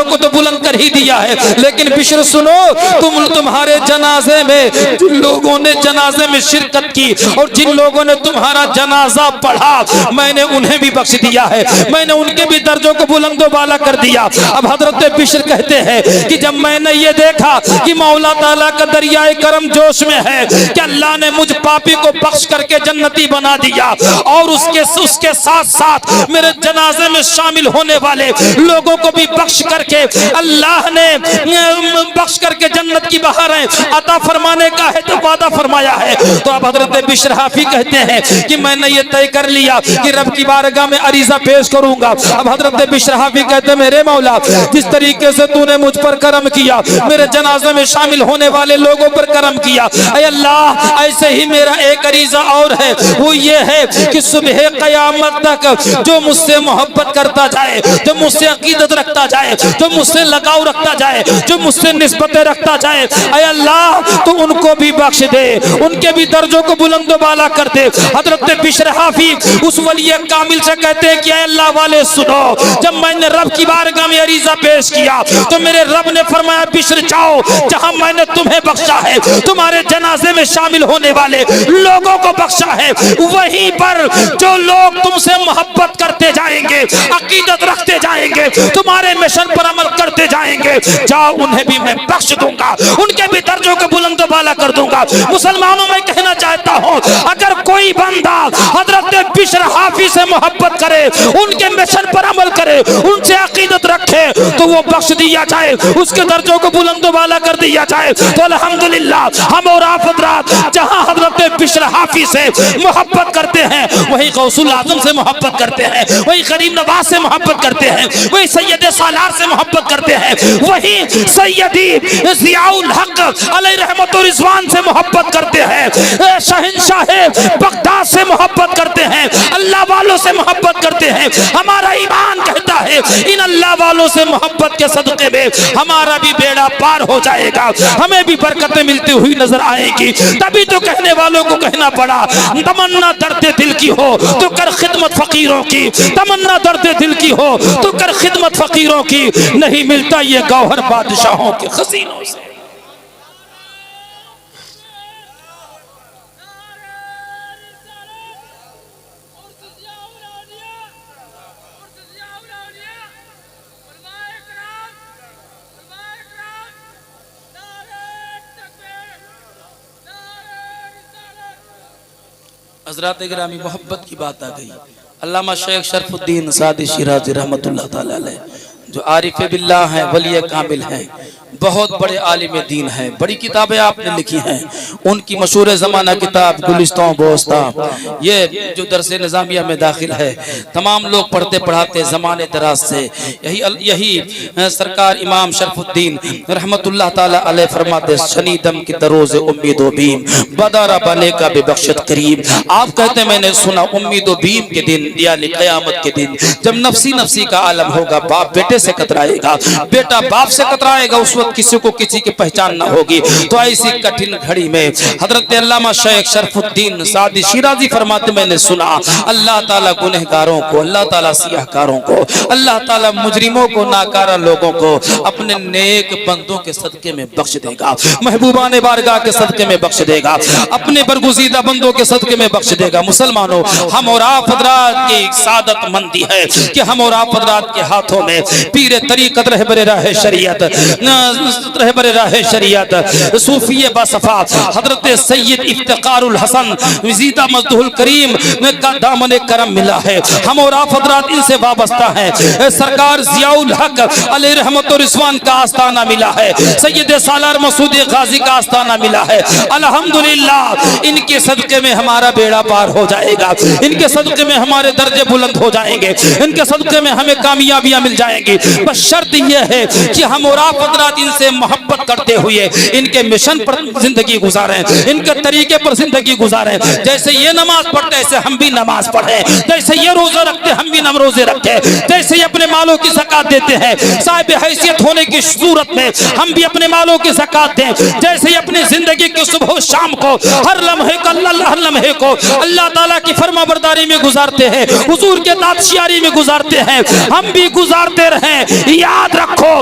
को तो बुलंद कर ही दिया है, लेकिन बिशर सुनो, तुम्हारे जनाजे में जिन लोगों ने जनाजे में शिरकत की और जिन लोगों ने तुम्हारा जनाजा पढ़ा, मैंने उन्हें भी बख्श दिया है, मैंने उनके भी दर्जों को बुलंद वाला कर दिया। अब हजरत बिशर कहते हैं कि जब मैंने ये देखा कि मौला ताला का दरियाए करम जोश में है कि अल्लाह ने मुझ पापी को बख्श करके जन्नती बना दिया और उसके साथ साथ मेरे जनाजे में शामिल होने वाले लोगों को भी बख्श करके अल्लाह ने बख्श करके जन्नत की बहारें अता फरमाने का है तो वादा फरमाया है। तो अब हजरत बिशर हाफी कहते हैं कि मैंने ये तय कर लिया कि रब की बारगाह में अरीजा पेश करूंगा। अब हजरत बिशर हाफी कहते हैं मेरे मौला, जिस तरीके से तूने मुझ पर करम किया, मेरे जनाजे में शामिल होने वाले लोगों पर करम किया, ऐ अल्लाह ऐसे ही मेरा एक अरीजा और है, वो ये है कि सुबह क़यामत तक जो मुझसे मोहब्बत करता जाए, जो मुझसे अकीदत रखता जाए, जो मुझसे लगाव रखता जाए, जो मुझसे निस्बतें रखता जाए, ऐ अल्लाह तो उनको भी बख्श दे, उनके भी दर्जों को बुलंद बाला कर दे। हजरत बिशर हाफी उस वली कामिल से कहते हैं कि ऐ अल्लाह वाले सुनो, जब मैंने रब की बारगाह में अरीजा पेश किया तो मेरे रब ने फरमाया बिशर जाओ, जहां मैंने तुम्हें बख्शा है, तुम्हारे जनाजे में शामिल होने वाले लोगों को बख्शा है, वहीं पर जो लोग तुमसे मोहब्बत करते जाएंगे, अकीदत रखते जाएंगे, तुम्हारे मिशन पर अमल करते जाएंगे, जाओ उन्हें भी मैं बख्श दूंगा, उनके भी दर्जों को बुलंद बाला कर दूंगा। मुसलमानों में कहना चाहता हूं, अगर कोई बंदा हजरत बिशर हाफी से मोहब्बत करे, उनके मिशन पर अमल करे, उनसे अकीदत रखे तो वो बख्श दिया जाए, उसके दर्जों को बुलंद बाला कर दिया जाए। तो अल्हम्दुलिल्लाह हम और आप हजरात जहां हजरत बिशर हाफी से मोहब्बत करते हैं, वही गौसुल आजम से मोहब्बत करते हैं, वही गरीब नवाज से मोहब्बत करते हैं, वही सैयद सालार से मोहब्बत करते हैं, वही सैयदी ज़ियाउल हक अलैहि रहमत व रिज़वान से मोहब्बत करते हैं, शहंशाह बगदाद से मोहब्बत करते हैं, अल्लाह वालों से मोहब्बत करते हैं। हमारा ईमान कहता है इन अल्लाह वालों से मोहब्बत के सदक़े में हमारा भी बेड़ा पार हो जाएगा, हमें भी बरकतें मिलती हुई नजर आएगी। तभी तो कहने वालों को कहना पड़ा, तमन्ना दर्द दिल की हो तो कर खिदमत फकीरों की, तमन्ना दर्द दिल की हो तो कर खिदमत फकीरों की, नहीं मिलता ये गौहर बादशाहों के खजीनों से। हज़रात गिरामी, मोहब्बत की बात आ गई। अल्लामा शेख शरफुद्दीन सादी शिराज़ी रहमतुल्लाह ताला अलैह जो आरिफ बिल्लाह हैं, वली कामिल हैं, बहुत बड़े आलिम दीन हैं, बड़ी किताबें आपने लिखी हैं। उनकी मशहूर ज़माना किताब गुलिस्तां बोस्ता, ये जो दरसे निज़ामिया में दाखिल है, तमाम लोग पढ़ते पढ़ाते ज़माने दराज से। यही सरकार इमाम शरफुद्दीन रहमतुल्लाह ताला अलैह फरमाते, शनीदम की दरोज़ उम्मीद व बीम बदारा बने का बेबख्शत करीम। आप कहते मैंने सुना उम्मीद व बीम के दिन यानी क़यामत के दिन, जब नफसी नफसी का आलम होगा, बाप बेटे से कतराएगा, बेटा बाप से कतराएगा, उस किसी को किसी की पहचान ना होगी। तो ऐसी कठिन घड़ी में हजरत अल्लामा शेख शरफुद्दीन सादी शिराज़ी फरमाते मैंने सुना अल्लाह ताला गुनहगारों को, अल्लाह ताला सियाहकारों को, अल्लाह ताला मुजरिमों को, नाकारा लोगों को अपने नेक बंदों के सदके में बख्श देगा, महबूबाने बारगाह के सदके में बख्श देगा, अपने बरगुज़ीदा बंदों के सदके में बख्श देगा। मुसलमानों, हम और आप हजरात की सादत मंदी है कि हम और आप हजरात के हाथों में पीर तरीक़त रहबर राह शरीयत, रहबर राह शरीयत, सूफी बासफा हजरत सैयद इफ्तिखारुल हसन वजीदा मजदुल करीम का दामन करम मिला है। हम और आप हजरात इनसे वाबस्ता हैं। सरकार ज़ियाउल हक अलैहि रहमत व रिज़वान का आस्ताना मिला है, सैयद सालार मसूद गाजी का आस्ताना मिला है। अल्हम्दुलिल्लाह इनके सदके में हमारा बेड़ा पार हो जाएगा, इनके सदके में हमारे दर्जे बुलंद हो जाएंगे, इनके सदके में हमें कामयाबियां मिल जाएंगी। बस शर्त यह है कि हम और आप हजरात इनसे मोहब्बत करते हुए इनके मिशन पर जिंदगी गुजारें, इनके तरीके पर जिंदगी गुजारें। जैसे ये नमाज पढ़ते ऐसे हम भी नमाज पढ़ें, जैसे ये रोजा रखते हम भी रोजे रखें, जैसे ये अपने मालों की ज़कात देते हैं, साहिब हैसियत होने की सूरत में हम भी अपने मालों की ज़कात दें। जैसे ये अपनी जिंदगी की सुबह शाम को हर लम्हे को अल्लाह ताला की फरमाबरदारी में गुजारते हैं, हुजूर के दादशियारी में गुजारते हैं, हम भी गुजारते रहें। याद रखो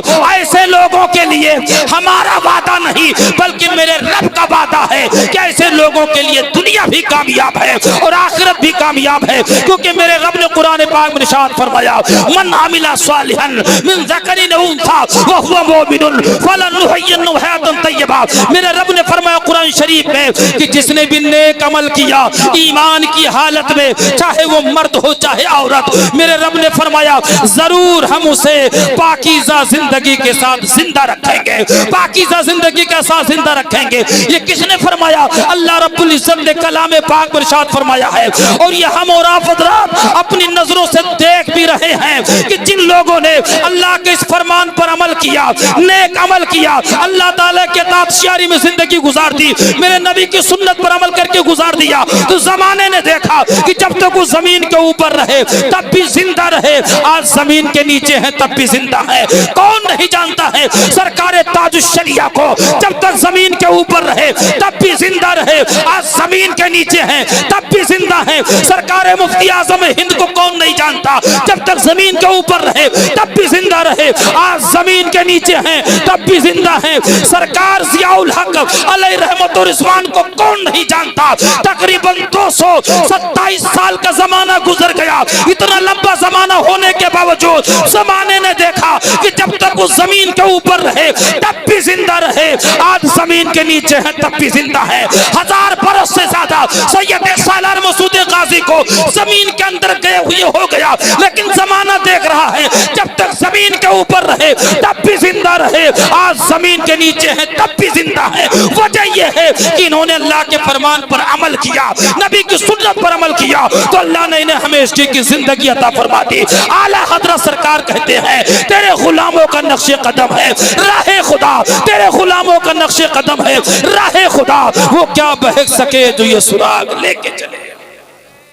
के लिए हमारा वादा नहीं बल्कि मेरे रब का वादा है कि ऐसे लोगों के लिए दुनिया भी कामयाब है और आखिरत भी कामयाब है, क्योंकि मेरे रब ने कुरान पाक में इरशाद फरमाया, मन आमिला सालिहन मिन ज़करिन व उन्सा व हुवा मुमिनुन फलनुहय्यिन्नहु हयातन तय्यबा। मेरे रब ने फरमाया कुरान शरीफ में कि जिसने भी नेक अमल किया ईमान की हालत में, चाहे वो मर्द हो चाहे औरत, मेरे रब ने फरमाया जरूर हम उसे पाकीज़ा जिंदगी के साथ जिंदा रखेंगे, पाकीज़ा जिंदगी के साथ जिंदा रखेंगे। ये किसने फरमाया? अल्लाह रब्बुल इज्जत ने कलाम पाक में इरशाद फरमाया है। और ये हम और आप हज़रात अपनी नजरों से देख भी रहे हैं कि जिन लोगों ने अल्लाह के इस फरमान पर अमल किया, नेक अमल किया, अल्लाह ताला के ताबशियारी में जिंदगी गुजार दी, मेरे नबी की सुन्नत पर अमल करके गुजार दिया, तो जमाने ने देखा कि जब तक वो जमीन के ऊपर रहे तब भी जिंदा रहे, आज जमीन के नीचे है तब भी जिंदा है। कौन नहीं जानता है सरकार ताजुश्शरिया को, जब तक जमीन के ऊपर रहे तब भी जिंदा रहे, आज जमीन के नीचे है तब भी जिंदा है। सरकार मुफ्ती आजम हिंद को कौन नहीं जानता, जब तक जमीन के ऊपर रहे तब भी जिंदा रहे, आज जमीन के नीचे है तब भी जिंदा है। सरकार जियाउल हक अलैहि रहमतुर रिज़वान को कौन नहीं जानता। तकरीबन 227 साल का जमाना गुजर गया, इतना लंबा जमाना होने के बावजूद जमाने ने देखा कि जब तक वो जमीन के ऊपर रहे तब भी जिंदा रहे, आज जमीन के नीचे है तब भी जिंदा है। 1000 बरस से ज्यादा सैयद सालार मसूद गाजी को जमीन के अंदर गए हुए हो गया, लेकिन जमाना देख रहा है जब तक जमीन के ऊपर रहे तब भी जिंदा रहे, आज जमीन के नीचे है तब भी जिंदा है। वजह यह है कि इन्होंने अल्लाह के फरमान पर अमल किया, नबी की सुन्नत पर अमल किया, तो अल्लाह ने इन्हें हमेशा की जिंदगी अता फरमा दी। आला हजरत सरकार कहते हैं तेरे गुलामों का नक्शे कदम है राहे खुदा, तेरे गुलामों का नक्शे कदम है राहे खुदा, वो क्या बहक सके जो ये सुराग लेके चले।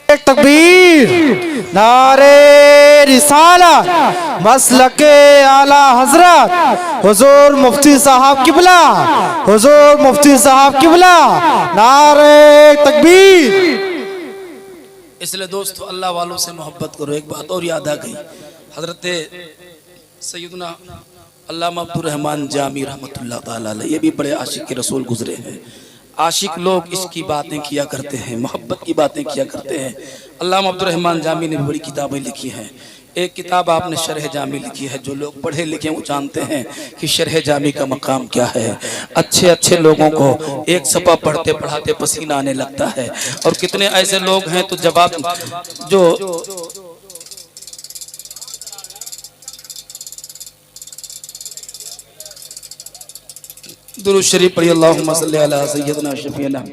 एक तकबीर, नारे रिसालत, मसलके आला हजरत हुजूर मुफ्ती साहब किबला, हुजूर मुफ्ती साहब किबला, नारे तकबीर। इसलिए दोस्तों अल्लाह वालों से मोहब्बत करो। एक बात और याद आ गई, हजरत सैयदना अल्लामा अब्दुर रहमान जामी रहमतुल्लाह ताला अलैह, ये भी बड़े आशिक के रसूल गुजरे हैं। आशिक लोग इसकी बातें किया करते हैं, मोहब्बत की बातें किया करते हैं। अल्लामा अब्दुर रहमान जामी ने भी बड़ी किताबें लिखी हैं। एक किताब आपने शरह जामी लिखी है, जो लोग पढ़े लिखे वो जानते हैं कि शरह जामी का मकाम क्या है। अच्छे अच्छे लोगों को एक सफ़ा पढ़ते पढ़ाते पसीना आने लगता है, और कितने ऐसे लोग हैं तो जवाब जो दुरूद शरीफ पढ़ी, अल्लाहुम्मा सल्ली अला सय्यदना शफीना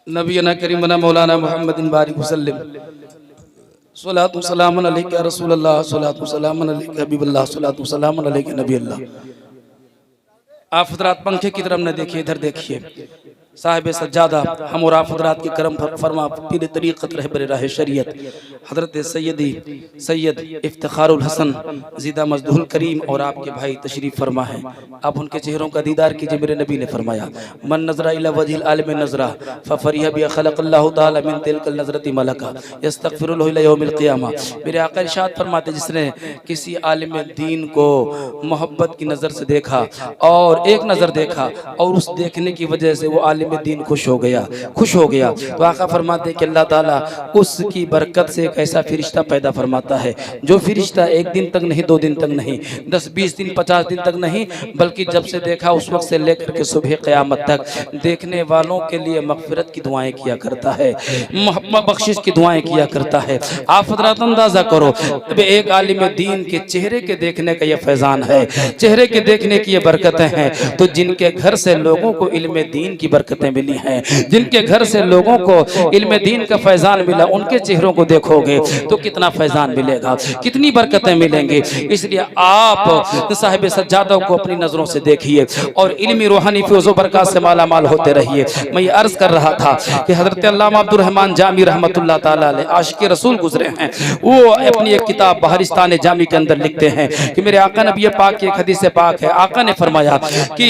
नबीना करीमना मौलाना मुहम्मदिन बारिक वसल्लम, सलातु सलामुन अलैका रसूल अल्लाह, सलातु सलामुन अलैका हबीबल्लाह, सलातु सलामुन अलैका नबी अल्लाह। आप हज़रात पंखे की तरफ न देखिए, इधर देखिए। साहिब सज्जादा हम और आप हज़रात के करम फरमा पीर तरीक़त रहबर राह शरीयत हज़रत सैयद इफ्तिखारुल हसन ज़ीदा मजदूल करीम और आपके भाई तशरीफ़ फरमा है। आप उनके चेहरों का दीदार कीजिए। मेरे नबी ने फरमाया, मन नज़रा इला वजहिल आलिम नज़रा फ़फ़रिह बिहा ख़लक़ल्लाहु तआला मिन तिलकल नज़रति मलका यस्तग़फ़िरुहु इला यौमिल क़ियामा। मेरे आका इरशाद फरमाते, जिसने किसी आलिम दीन को मोहब्बत की नज़र से देखा और एक नज़र देखा और उस देखने की वजह से वो आलिम दीन खुश हो गया, तो आका फरमाते कि अल्लाह ताला उसकी बरकत से एक ऐसा फरिश्ता पैदा फरमाता है, जो फरिश्ता एक दिन तक नहीं, 2 दिन तक नहीं, 10-20 दिन 50 दिन तक नहीं, बल्कि जब से देखा उस वक्त से लेकर के सुबह क़यामत तक देखने वालों के लिए मग़फ़िरत की दुआएं किया करता है, बख्शिश की दुआएं किया करता है। आप हज़रात अंदाज़ा करो, अब एक आलिम दीन के चेहरे के देखने का यह फैज़ान है, चेहरे के देखने की ये बरकतें हैं, तो जिनके घर से लोगों को इल्म दीन की बरकतें मिली हैं, जिनके घर से लोगों को इल्म दीन का फैजान मिला, उनके चेहरों को देखोगे तो कितना फैजान मिलेगा, कितनी बरकतें मिलेंगी। इसलिए आप साहिब सज्जादा को अपनी नजरों से देखिए और इल्मी रूहानी फैज़ व बरकत से माला माल होते रहिए। मैं ये अर्ज कर रहा था कि हजरत अल्लामा अब्दुर रहमान जामी रहमतुल्लाह ताला अलैह आशिक रसूल गुजरे हैं, वो अपनी एक किताब बहरिस्तान जामी के अंदर लिखते हैं कि मेरे आका नबी पाक की एक हदीस पाक है, आका ने फरमाया कि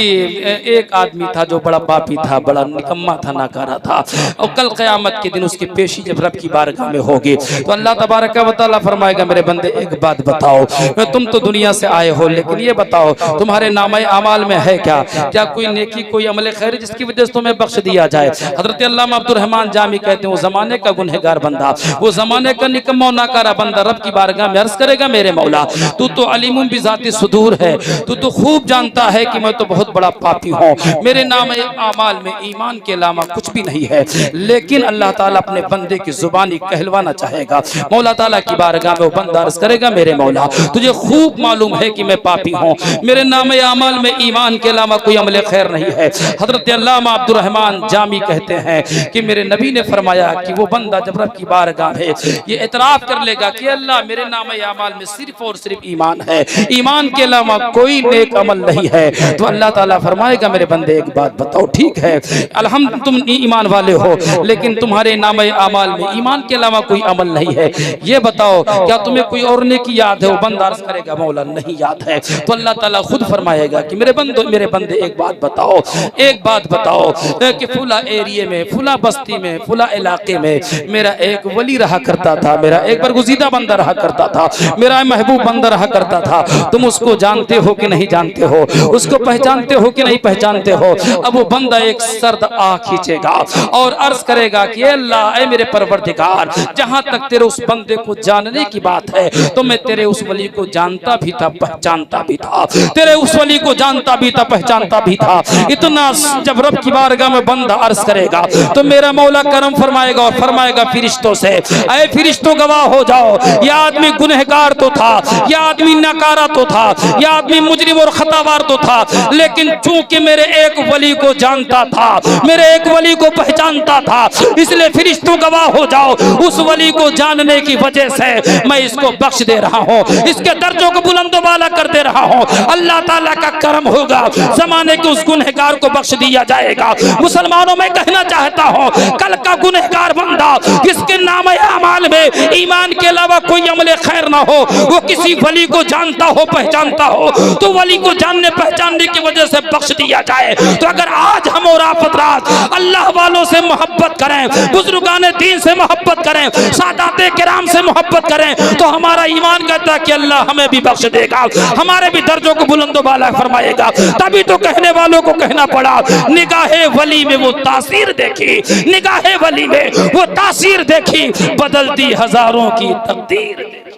एक आदमी था जो बड़ा पापी था, बड़ा निकम्मा था, नाकारा था। और कल क़यामत के दिन उसकी पेशी जब रब की बारगाह में होगी तो अल्लाह तबारक व तआला फरमाएगा, मेरे बंदे एक बात बताओ, तुम तो दुनिया से आए हो, लेकिन ये बताओ तुम्हारे नामे अमाल में है क्या, क्या कोई नेकी, कोई अमल खैर जिसकी वजह से तुम्हें बख्श दिया जाए। हजरत अल्लामा अब्दुर रहमान जामी कहते हैं, वो जमाने का गुनहगार बंदा, वो जमाने का निकम्मा नाकारा बंदा रब की बारगाह में अर्ज करेगा, मेरे मौला तू तो अलीमुम बिज़ाति सुदूर है, तू तो खूब जानता है कि मैं तो बहुत बड़ा पापी हूँ, मेरे नाम अमाल में ईमान के अलावा कुछ भी नहीं है। लेकिन अल्लाह ताला अपने बंदे की जुबानी कहलवाना चाहेगा। मौला ताला की बारगाह में वो बंदा अर्ज करेगा, मेरे मौला तुझे खूब मालूम है कि मैं पापी हूँ, मेरे नाम अमाल में ईमान के अलावा कोई अमल खैर नहीं है। हजरत अल्लामा अब्दुर रहमान जामी कहते हैं कि मेरे नबी ने फरमाया कि वो बंदा जब रब की बारगाह में ये इतराफ कर लेगा कि अल्लाह मेरे नाम अमाल में सिर्फ और सिर्फ ईमान है, ईमान के अलावा कोई नेक अमल नहीं है, तो अल्लाह ताला फरमाएगा, मेरे बंदे एक बात बताओ, ठीक है अल्हम्दुलिल्लाह तुम ईमान वाले हो, लेकिन तुम्हारे नाम अमाल में ईमान के अलावा कोई अमल नहीं है, ये बताओ क्या तुम्हें कोई और नेकी याद है। वो बंदा अर्ज करेगा, मौला नहीं याद है। तो अल्लाह ताला खुद फरमाएगा कि मेरे बंदे एक बात बताओ, एक बात बताओ कि फुला एरिया में, फुला बस्ती में, फुला इलाके में मेरा एक वली रहा करता था, मेरा एक बरगुज़ीदा बंदा रहा करता था, मेरा महबूब बंदा रहा करता था, तुम उसको जानते हो कि नहीं जानते हो, उसको पहचानते हो कि नहीं पहचानते हो। अब वो बंदा एक सर्द आँख खींचेगा और अर्ज करेगा कि अल्लाह ऐ मेरे परवरदिगार, जहां तक तेरे उस बंदे को जानने की बात है तो मैं तेरे उस वली को जानता भी था, पहचानता भी था, तेरे उस वली को जानता भी था, पहचानता भी था। इतना जब रब की बारगाह में बंदा अर्ज करेगा तो मेरा मौला करम फरमाएगा और फरमाएगा फिरिश्तों से, ऐ फिरिश्तों गवाह हो जाओ, यह आदमी गुनहगार तो था, यह आदमी नकारा तो था, यह आदमी मुजरिम और खतावार तो था, लेकिन चूंकि मेरे एक वली को जानता था, मेरे एक वली को पहचानता था, इसलिए फिरिश्तों गवाह हो जाओ, उस वली को जानने की वजह से मैं इसको बख्श दे रहा हूँ, इसके दर्जों को बुलंद वाला कर दे रहा हूँ। अल्लाह ताला का करम होगा, जमाने के उस गुनहगार को बख्श दिया जाएगा। मुसलमानों में कहना चाहता हूँ, कल का गुनहगार बंदा जिसके नाम अमाल में ईमान के अलावा कोई अमल खैर ना हो, वो किसी वली को जानता हो, पहचानता हो, तो वली को जानने पहचानने की वजह से बख्श दिया जाए। तो अगर आज हम और आप हज़रात अल्लाह वालों से मोहब्बत करें, बुजुर्गान दीन से मोहब्बत करें, सादाते किराम से मोहब्बत करें, तो हमारा ईमान कहता है कि अल्लाह हमें भी बख्श देगा, हमारे भी दर्जों को बुलंद वाला फरमाएगा। तभी तो कहने वालों को कहना पड़ा, निगाहे वली में वो तासीर देखी, निगाहे वली में वो तासीर देखी, बदलती हजारों की तकदीर देखी।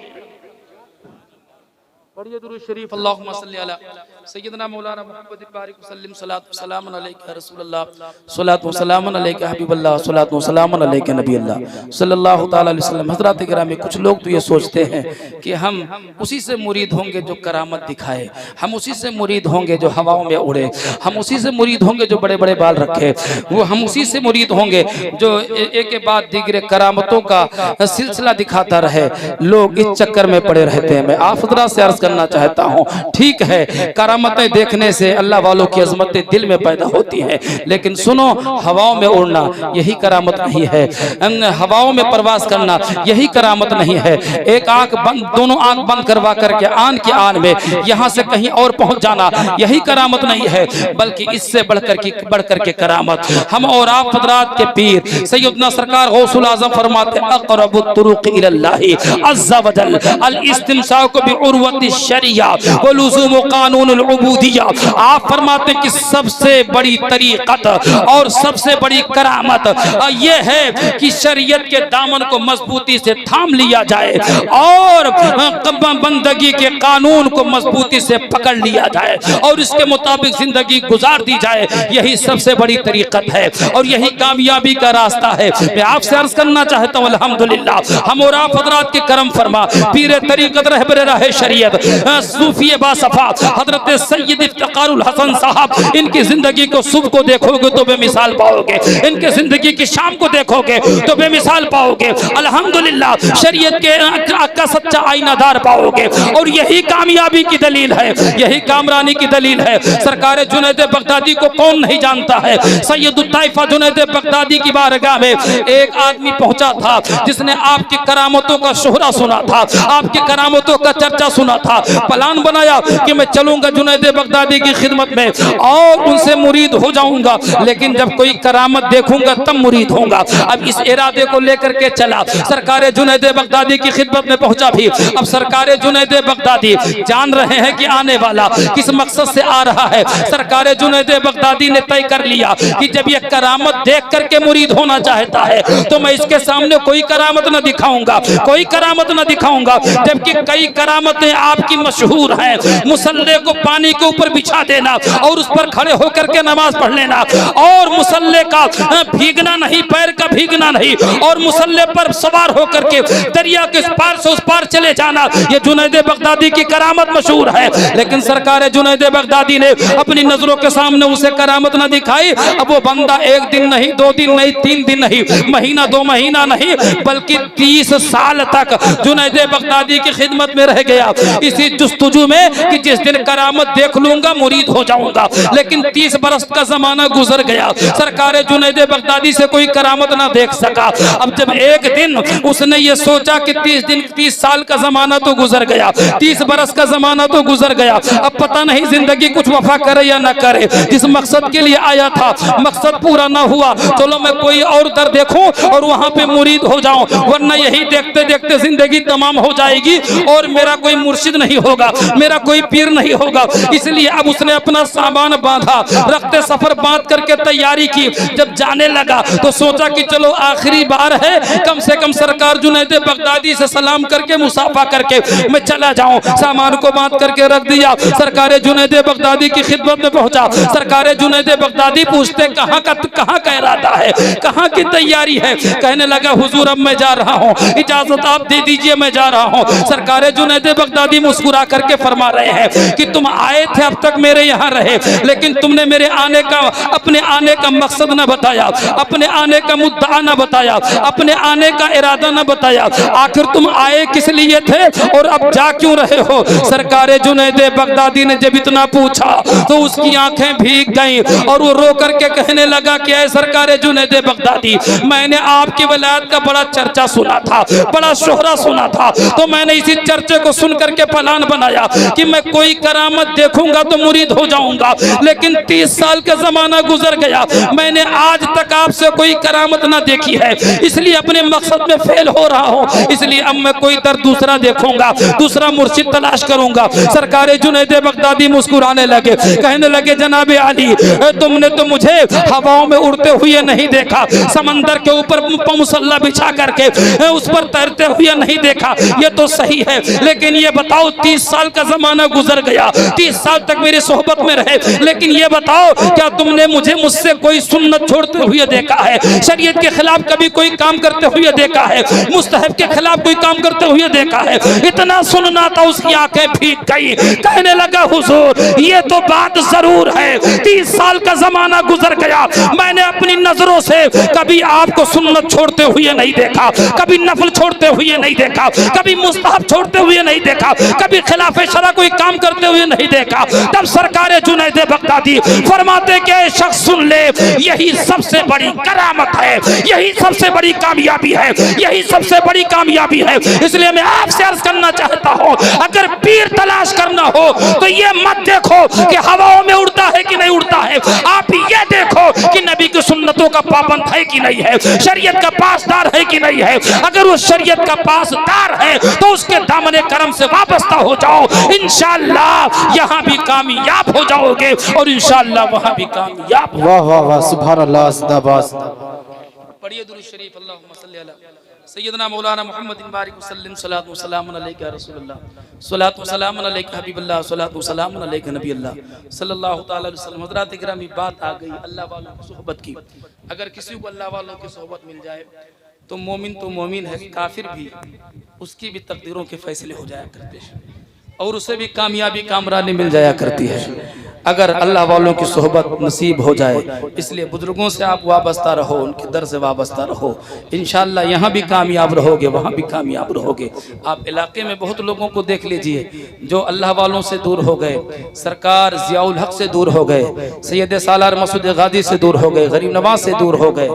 पढ़िए दुरूद शरीफ, अल्लाहुम्मा सल्ली अला सय्यदना मौलाना मुहम्मद बारिक वसल्लम, सलातु व सलामुन अलैका रसूलल्लाह, सलातु व सलामुन अलैका हबीबल्लाह, सलातु व सलामुन अलैका नबील्लाह सल्लल्लाहु तआला अलैहि वसल्लम। हज़रात किराम, कुछ लोग तो ये सोचते हैं कि हम उसी से मुरीद होंगे जो करामत दिखाए, हम उसी से मुरीद होंगे जो हवाओं में उड़े, हम उसी से मुरीद होंगे जो बड़े बड़े बाल रखे, वो हम उसी से मुरीद होंगे जो एक के बाद दीगरे करामतों का सिलसिला दिखाता रहे। लोग इस चक्कर में पड़े रहते हैं। मैं आप हज़रात से अर्ज करना चाहता हूँ, ठीक है करामतें देखने से अल्लाह वालों की अजमतें दिल में पैदा होती हैं, लेकिन सुनो, हवाओं में उड़ना यही करामत नहीं है, हवाओं में प्रवास करना यही करामत नहीं है। एक आंख बंद, दोनों आंख बंद करवा करके आन की आन में यहाँ से कहीं और पहुंच जाना यही करामत नहीं है, बल्कि इससे बढ़कर के करामत हम और आप हज़रात के पीर सैयदना सरकार गौसुल आज़म फरमाते, अक़रबुत तुरुक़ इलल्लाहि अज़्ज़ा व जल अल इस्तिमसाक बिउरवति शरिया व लुज़ूम कानूनुल उबूदिया। आप फरमाते कि सबसे बड़ी तरीक़त और सबसे बड़ी करामत ये है कि शरीयत के दामन को मजबूती से थाम लिया जाए और बंदगी के कानून को मजबूती से पकड़ लिया जाए और इसके मुताबिक जिंदगी गुजार दी जाए। यही सबसे बड़ी तरीक़त है और यही कामयाबी का रास्ता है। मैं आपसे अर्ज करना चाहता हूँ, अल्हम्दुलिल्लाह हम और आप हज़रात के करम फरमा, पीर तरीक़त रहबर राह शरीयत सूफी बासफा हजरत सैयद इफ्तिखारुल हसन साहब, इनकी जिंदगी को सुबह को देखोगे तो बेमिसाल पाओगे, इनके जिंदगी की शाम को देखोगे तो बेमिसाल पाओगे। अल्हम्दुलिल्लाह शरीयत के का सच्चा आईनादार पाओगे और यही कामयाबी की दलील है, यही कामरानी की दलील है। सरकार जुनैद बगदादी को कौन नहीं जानता है। सैयदुत ताइफा जुनैद बगदादी की बारगाह में एक आदमी पहुंचा था जिसने आपकी करामतों का शोहरा सुना था, आपकी करामतों का चर्चा सुना था। था, प्लान बनाया कि मैं चलूंगा जुनैद बगदादी की खिदमत में और उनसे मुरीद हो जाऊंगा, लेकिन जब कोई करामत देखूंगा तब मुरीद होऊंगा। अब इस इरादे को लेकर के चला, सरकार जुनैद बगदादी की खिदमत में पहुंचा भी। अब सरकार जुनैद बगदादी जान रहे हैं कि आने वाला किस मकसद से आ रहा है। सरकार जुनैद बगदादी ने तय कर लिया कि जब ये करामत देख करके मुरीद होना चाहता है तो मैं इसके सामने कोई करामत न दिखाऊंगा, कोई करामत न दिखाऊंगा। जबकि कई करामतें आपकी मशहूर हैं, मुसल्ले को पानी के ऊपर बिछा देना और उस पर खड़े होकर के नमाज पढ़ लेना, और मुसल्ले का भीगना नहीं, पैर का भीगना नहीं, और मुसल्ले पर सवार होकर के दरिया के इस पार से उस पार चले जाना, ये जुनैद बगदादी की करामत मशहूर है। लेकिन सरकार जुनैद बगदादी ने अपनी नजरों के सामने उसे करामत न दिखाई। अब वो बंदा एक दिन नहीं, 2 दिन नहीं, 3 दिन नहीं, महीना 2 महीना नहीं, बल्कि 30 साल तक जुनैद बगदादी की खिदमत में रह गया, इसी जुस्तुजू में कि जिस दिन करामत देख लूंगा मुरीद हो जाऊंगा। लेकिन 30 बरस का जमाना गुजर गया, सरकार जुनैद बगदादी से कोई करामत ना देख सका। अब जब एक दिन उसने ये सोचा कि 30 साल का जमाना तो गुजर गया, 30 बरस का जमाना तो गुजर गया, अब पता नहीं जिंदगी कुछ वफा करे या ना करे। जिस मकसद के लिए आया था मकसद पूरा ना हुआ, चलो मैं कोई और दर देखूं और वहां पे मुरीद हो जाऊं, वरना यही देखते देखते जिंदगी तमाम हो जाएगी और मेरा कोई मुर्शिद नहीं होगा, मेरा कोई पीर नहीं होगा। इसलिए अब उसने अपना सामान बांधा, रखते सफर बांध करके तैयारी की। जब जाने लगा तो सोचा कि चलो आखिरी बार है, कम से कम सरकार जुनैद बगदादी से सलाम करके मुसाफा करके मैं चला जाऊं। सामान को बांध करके रख दिया, सरकार जुनैद बगदादी की खिदमत में पहुंचा। सरकार जुनैद बगदादी पूछते कहाँ का इरादा है, कहाँ की तैयारी है। कहने लगा हुजूर अब मैं जा रहा हूँ, इजाजत आप दे दीजिए मैं जा रहा हूँ। सरकार जुनैद बगदादी मुस्कुरा करके फरमा रहे हैं कि तुम आए थे, अब तक मेरे यहाँ रहे, लेकिन तुमने मेरे आने का, अपने आने का मकसद न बताया, अपने आने का मुद्दा न बताया, अपने आने का इरादा न बताया। आखिर तुम आए किस लिए थे और अब जा क्यों रहे हो। सरकार जुनैद बगदादी ने जब इतना पूछा तो उसकी आंखें भीग गईं और वो रो करके कहने लगा कि ऐ सरकार जुनैद बगदादी, मैंने आपकी वलायत का बड़ा चर्चा सुना था, बड़ा शोहरा सुना था, तो मैंने इसी चर्चे को सुन करके प्लान बनाया कि मैं कोई करामत देखूंगा तो मुरीद हो जाऊंगा। लेकिन 30 साल का जमाना गुजर गया, मैंने आज तक आपसे कोई करामत ना देखी है, इसलिए अपने मकसद में फेल हो रहा हूं। इसलिए अब मैं कोई दर दूसरा देखूंगा, दूसरा मुर्शिद तलाश करूंगा। सरकार जुनैद बगदादी मुस्कुराने लगे, कहने लगे जनाब अली, तुमने तो मुझे हवाओं में उड़ते हुए नहीं देखा, समंदर के ऊपर मुसल्ला बिछा करके उस पर तैरते हुए नहीं देखा, ये तो सही है, लेकिन ये बताओ 30 साल का जमाना गुजर गया, 30 साल तक मेरी सोहबत में रहे, लेकिन ये बताओ क्या तुमने मुझसे कोई सुन्नत छोड़ते हुए देखा है, शरीयत के खिलाफ कभी कोई काम करते हुए देखा है, मुस्तहब के खिलाफ कोई काम करते हुए देखा है। इतना सुनना था उसकी आंखें भीग गई। कहने लगा हुजूर ये तो बात जरूर है, 30 साल का जमाना गुजर गया, मैंने अपनी नजरों से कभी आपको सुन्नत छोड़ते हुए नहीं देखा, कभी नफल छोड़ते हुए नहीं देखा, कभी मुस्तहब छोड़ते हुए नहीं देखा, कभी खिलाफ शरा कोई काम करते हुए नहीं देखा। तब सरकार जुनैद बगदादी फरमाते कि शख्स सुन ले, यही सबसे बड़ी करामत है, यही सबसे बड़ी कामयाबी है, यही सबसे बड़ी कामयाबी है। इसलिए मैं आपसे अर्ज करना चाहता हूं, अगर पीर तलाश करना हो तो ये मत देखो कि हवाओं में उड़ता है कि नहीं उड़ता है, आप ये देखो कि नबी की सुन्नतों का पाबंद है कि नहीं है, शरीयत का पासदार है कि नहीं है। अगर वो शरीयत का पासदार है तो उसके दामने करम से वाबस्ता हो जाओ, इंशाअल्लाह यहाँ भी कामयाब हो जाओगे और इंशाअल्लाह वहाँ भी कामयाब। वाह वाह वाह, सुभान अल्लाह, सदाबास। पढ़िए दुरूद शरीफ, अल्लाहुम्मा सल्ली अला सय्यदना मौलाना मुहम्मद बारिक वसल्लम, सलातु वसलाम अलैका या रसूलल्लाह, सलातु वसलाम अलैका हबीबल्लाह, सलातु वसलाम अलैका नबी अल्लाह सल्लल्लाहु तआला अलैहि वसल्लम। हज़रात किरामी, बात आ गई अल्लाह वालों की सोहबत की। अगर किसी को अल्लाह वालों की सोहबत मिल जाए तो मोमिन है, काफिर भी उसकी भी तकदीरों के फैसले हो जाया करते हैं और उसे भी कामयाबी कामरानी मिल जाया करती है अगर अल्लाह वालों की सोहबत नसीब हो जाए। इसलिए बुजुर्गों से आप वाबस्ता रहो, उनके दर से वाबस्ता रहो, इंशाअल्लाह यहाँ भी कामयाब रहोगे, वहाँ भी कामयाब रहोगे। आप इलाके में बहुत लोगों को देख लीजिए जो अल्लाह वालों से दूर हो गए, सरकार ज़ियाउल हक से दूर हो गए, सैयद सालार मसूद गादी से दूर हो गए, गरीब नवाज से दूर हो गए।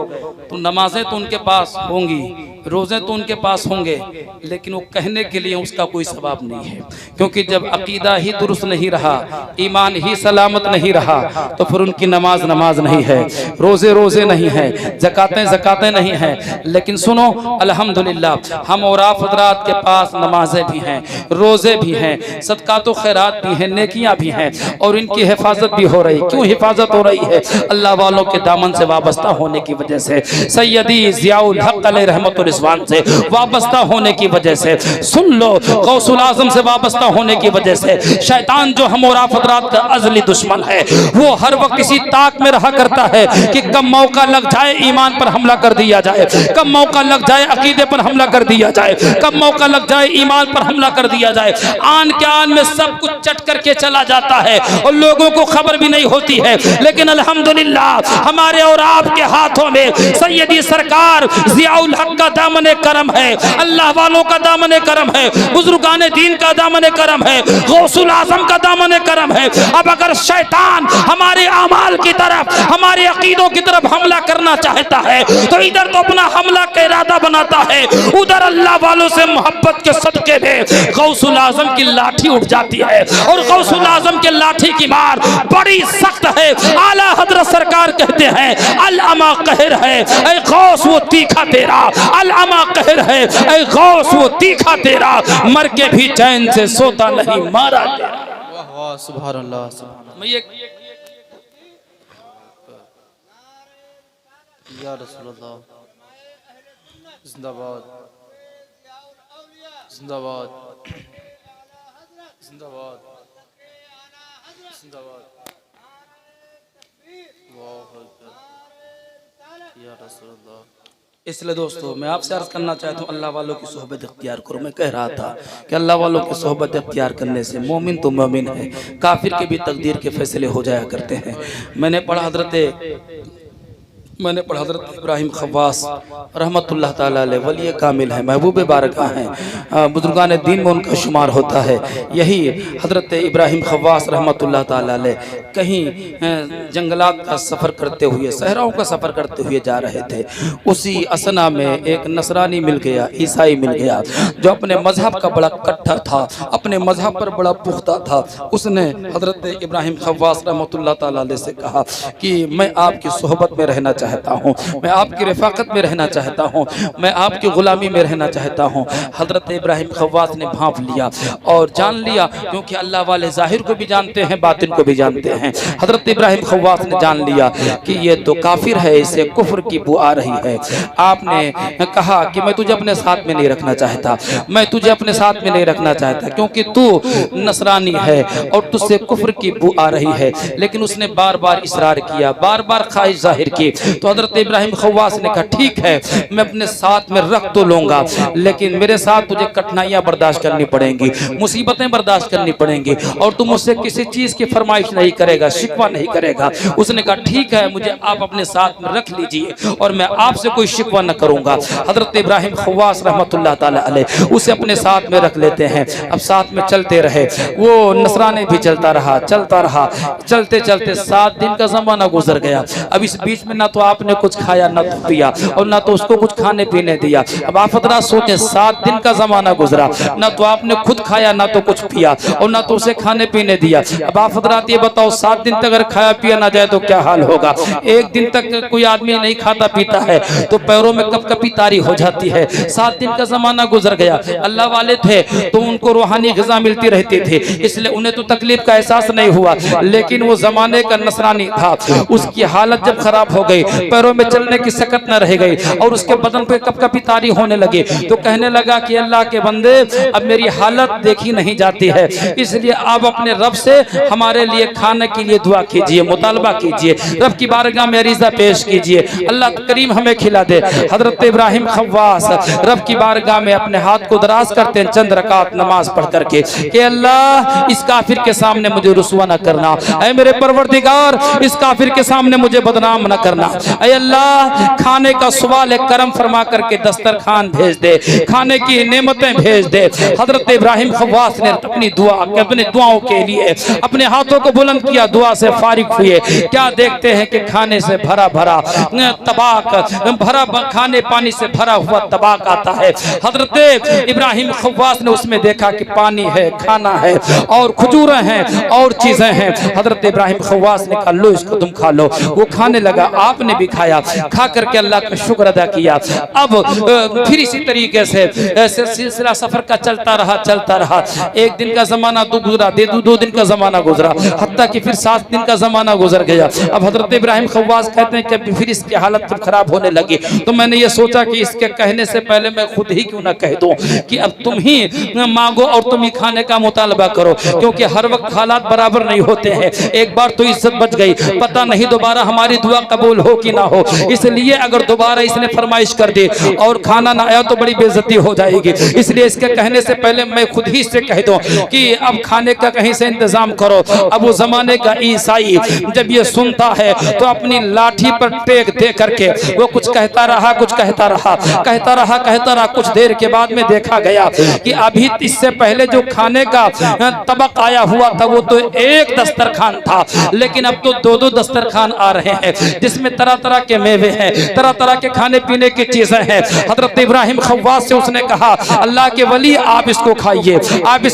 तो नमाजें तो उनके पास होंगी रोज़े तो उनके पास होंगे लेकिन वो कहने के लिए उसका कोई सवाब नहीं है, क्योंकि जब अकीदा ही दुरुस्त नहीं रहा, ईमान ही सलामत नहीं रहा, तो फिर उनकी नमाज नमाज नहीं है, रोज़े रोज़े नहीं है, ज़कातें ज़कातें नहीं है। लेकिन सुनो, अल्हम्दुलिल्लाह हम और आप हज़रात के पास नमाजें भी हैं, रोज़े भी हैं, सदकात व खैरात भी हैं, नेकियां भी हैं, और इनकी हिफाजत भी हो रही। क्यों हिफाजत हो रही है? अल्लाह वालों के दामन से वाबस्ता होने की वजह से, सैयदी ज़ियाउल हक़ अलैहि रहमतुल रिज़वान से वाबस्ता होने की वजह से, सुन लो, गौसुल आज़म से वाबस्ता होने की वजह से। शैतान जो हम और आप हज़रात का अज़ली दुश्मन है, वो हर वक्त इसी ताक में रहा करता है कि कब मौका लग जाए ईमान पर हमला कर दिया जाए, कब मौका लग जाए अकीदे पर हमला कर दिया जाए, कब मौका लग जाए ईमान पर हमला कर दिया जाए। आन के आन में सब कुछ चट करके चला जाता है और लोगों को खबर भी नहीं होती है। लेकिन अल्हम्दुलिल्लाह हमारे और आपके हाथों में सैयदी सरकार ज़ियाउल हक़ का दामन करम है, अल्लाह वालों का दामन करम है, बुजुर्गान दीन का दामन करम है, गौसुल आज़म का दामन करम है। अब अगर शैतान हमारे आमाल की तरफ, हमारे अकीदों की तरफ हमला करना चाहता है तो इधर तो अपना हमला का इरादा बनाता है, उधर अल्लाह वालों से मोहब्बत के सदके में गौसुल आज़म की लाठी उठ जाती है, और गौसुल आज़म के लाठी की मार बड़ी सख्त है। आला हज़रत सरकार कहते हैं अल अमा कहर है, ऐ गौस वो तीखा तेरा, अल अमा कहर है, ऐ गौस वो तीखा तेरा, मर के भी चैन से सोता नहीं मारा तेरा। वाह सुभान अल्लाह सुभान मैं ये या रसूलुल्लाह, जिंदाबाद जिंदाबाद जिंदाबाद जिंदाबाद, वाह या रसूलुल्लाह। इसलिए दोस्तों मैं आपसे अर्ज करना चाहता हूँ, अल्लाह वालों की सोहबत इख्तियार करो। मैं कह रहा था कि अल्लाह वालों की सोहबत इख्तियार करने से मोमिन तो मोमिन है, काफिर के भी तकदीर के फैसले हो जाया करते हैं। मैंने पढ़ा हज़रत इब्राहिम खव्वास रहमतुल्लाह ताला अलैह, वली कामिल है, महबूब बारगाह हैं, बुजुर्गान दीन में उनका शुमार होता है। यही हज़रत इब्राहिम खव्वास रहमतुल्लाह ताला अलैह कहीं जंगलात का सफ़र करते हुए, सहराओं का सफ़र करते हुए जा रहे थे। उसी असना में एक नसरानी मिल गया, ईसाई मिल गया, जो अपने मजहब का बड़ा कट्टर था, अपने मजहब पर बड़ा पुख्ता था। उसने हज़रत इब्राहिम खव्वास रहमतुल्लाह ताला अलैह से कहा कि मैं आपकी सोहबत में रहना चाहता हूँ, मैं आपकी रफ़ाकत में रहना चाहता हूँ, मैं आपकी ग़ुलामी में रहना चाहता हूँ। हज़रत इब्राहिम खव्वास ने भांप लिया और जान लिया, क्योंकि अल्लाह वाले ज़ाहिर को भी जानते हैं, बातिन को भी जानते हैं। हज़रत इब्राहिम खव्वास ने जान लिया कि ये तो काफिर है, इसे कुफ्र की बू आ रही है। आपने कहा कि मैं तुझे अपने साथ में नहीं रखना चाहता, मैं तुझे अपने साथ में नहीं रखना चाहता, क्योंकि तू नसरानी है और तुझसे कुफ्र की बू आ रही है। लेकिन उसने बार बार इसरार किया, बार बार ख्वाहिश जाहिर की। तो हज़रत इब्राहिम खव्वास ने कहा ठीक है, मैं अपने साथ में रख तो लूँगा, लेकिन मेरे साथ तुझे कठिनाइयाँ बर्दाश्त करनी पड़ेंगी, मुसीबतें बर्दाश्त करनी पड़ेंगी, और तुम मुझसे किसी चीज़ की फरमाइश नहीं करेगा, शिकवा नहीं करेगा। उसने कहा ठीक है, मुझे आप अपने साथ में रख लीजिए और मैं आपसे कोई शिकवा न करूँगा। हज़रत इब्राहिम खव्वास रहमतुल्लाह ताला अलैह उसे अपने साथ में रख लेते हैं। अब साथ में चलते रहे, वो नसरानी भी चलता रहा, चलते चलते 7 दिन का ज़माना गुजर गया। अब इस बीच में ना तो आपने कुछ खाया, ना तो पिया, और ना तो उसको कुछ खाने पीने दिया। अब आप हज़रात सोचें, 7 दिन का ज़माना गुजरा, ना तो आपने खुद खाया, ना तो कुछ पिया, और ना तो उसे खाने पीने दिया। अब आप हज़रात ये बताओ, 7 दिन तक अगर खाया पिया ना जाए तो क्या हाल होगा? एक दिन तक कोई आदमी नहीं खाता पीता है तो पैरों में कपकपी तारी हो जाती है। 7 दिन का ज़माना गुजर गया। अल्लाह वाले थे तो उनको रूहानी ग़िज़ा मिलती रहती थी, इसलिए उन्हें तो तकलीफ का एहसास नहीं हुआ। लेकिन वो ज़माने का नसरानी था, उसकी हालत जब खराब हो गई, पैरों में चलने की सकत न रह गई और उसके बदन पे कपकपी तारी होने लगी, तो कहने लगा कि अल्लाह के बंदे, अब मेरी हालत देखी नहीं जाती है, इसलिए आप अपने रब से हमारे लिए खाने के लिए दुआ कीजिए, मुतालबा कीजिए, रब की बारगाह में अरीज़ा पेश कीजिए, अल्लाह करीम हमें खिला दे। हज़रत इब्राहिम खव्वास रब की बारगाह में अपने हाथ को दराज करते हैं, चंद रकात नमाज पढ़ करके, कि अल्लाह इस काफिर के सामने मुझे रुसवा न करना, ऐ मेरे परवरदिगार इस काफिर के सामने मुझे बदनाम न करना, ऐ अल्लाह खाने का सवाल करम फरमा करके दस्तरखान भेज दे, खाने की नेमतें भेज दे। हजरत इब्राहिम खव्वास ने अपनी दुआओं के लिए अपने हाथों को बुलंद किया, दुआ से फारिग हुए। क्या देखते हैं कि खाने से भरा भरा तबाक, भरा खाने पानी से भरा हुआ तबाक आता है। हजरत इब्राहिम खव्वास ने उसमें देखा कि पानी है, खाना है और खजूरें हैं और चीजें हैं। हजरत इब्राहिम खव्वास ने कहा लो इसको तुम खा लो। वो खाने लगा, आपने भी खाया, खा करके अल्लाह का शुक्र अदा किया। अब फिर इसी तरीके से सिलसिला सफर का चलता रहा। एक दिन का जमाना गुजरा, 2 दिन का जमाना गुजरा, हत्ता कि फिर 7 दिन का जमाना गुजर गया। अब हजरत इब्राहिम खव्वास कहते हैं कि फिर इसकी हालत जब खराब होने लगी तो मैंने ये सोचा कि इसके कहने से पहले मैं खुद ही क्यों ना कह दूं कि अब तुम ही मांगो और तुम ही खाने का मुतालबा करो, क्योंकि हर वक्त हालात बराबर नहीं होते हैं। एक बार तो इज्जत बच गई, पता नहीं दोबारा हमारी दुआ कबूल हो कि ना हो। इसलिए अगर दोबारा इसने फरमाइश कर दी और खाना ना आया तो बड़ी बेइज्जती हो जाएगी। इसलिए इसके कहने से पहले मैं खुद ही इससे कह दूं कि अब खाने का कहीं से इंतजाम करो। अब वो जमाने का ईसाई जब ये सुनता है तो अपनी लाठी पर टेक दे करके वो कुछ कहता रहा कुछ देर के बाद में देखा गया कि अभी इससे पहले जो खाने का तबक आया हुआ था वो तो एक दस्तरखान था, लेकिन अब तो 2 दस्तरखान आ रहे हैं जिसमें तरह तरह के मेवे हैं, तरह तरह के खाने पीने की चीजें हैं। हजरत इब्राहिम खव्वास से उसने कहा अल्लाह के वली आप इसको खाइए, आप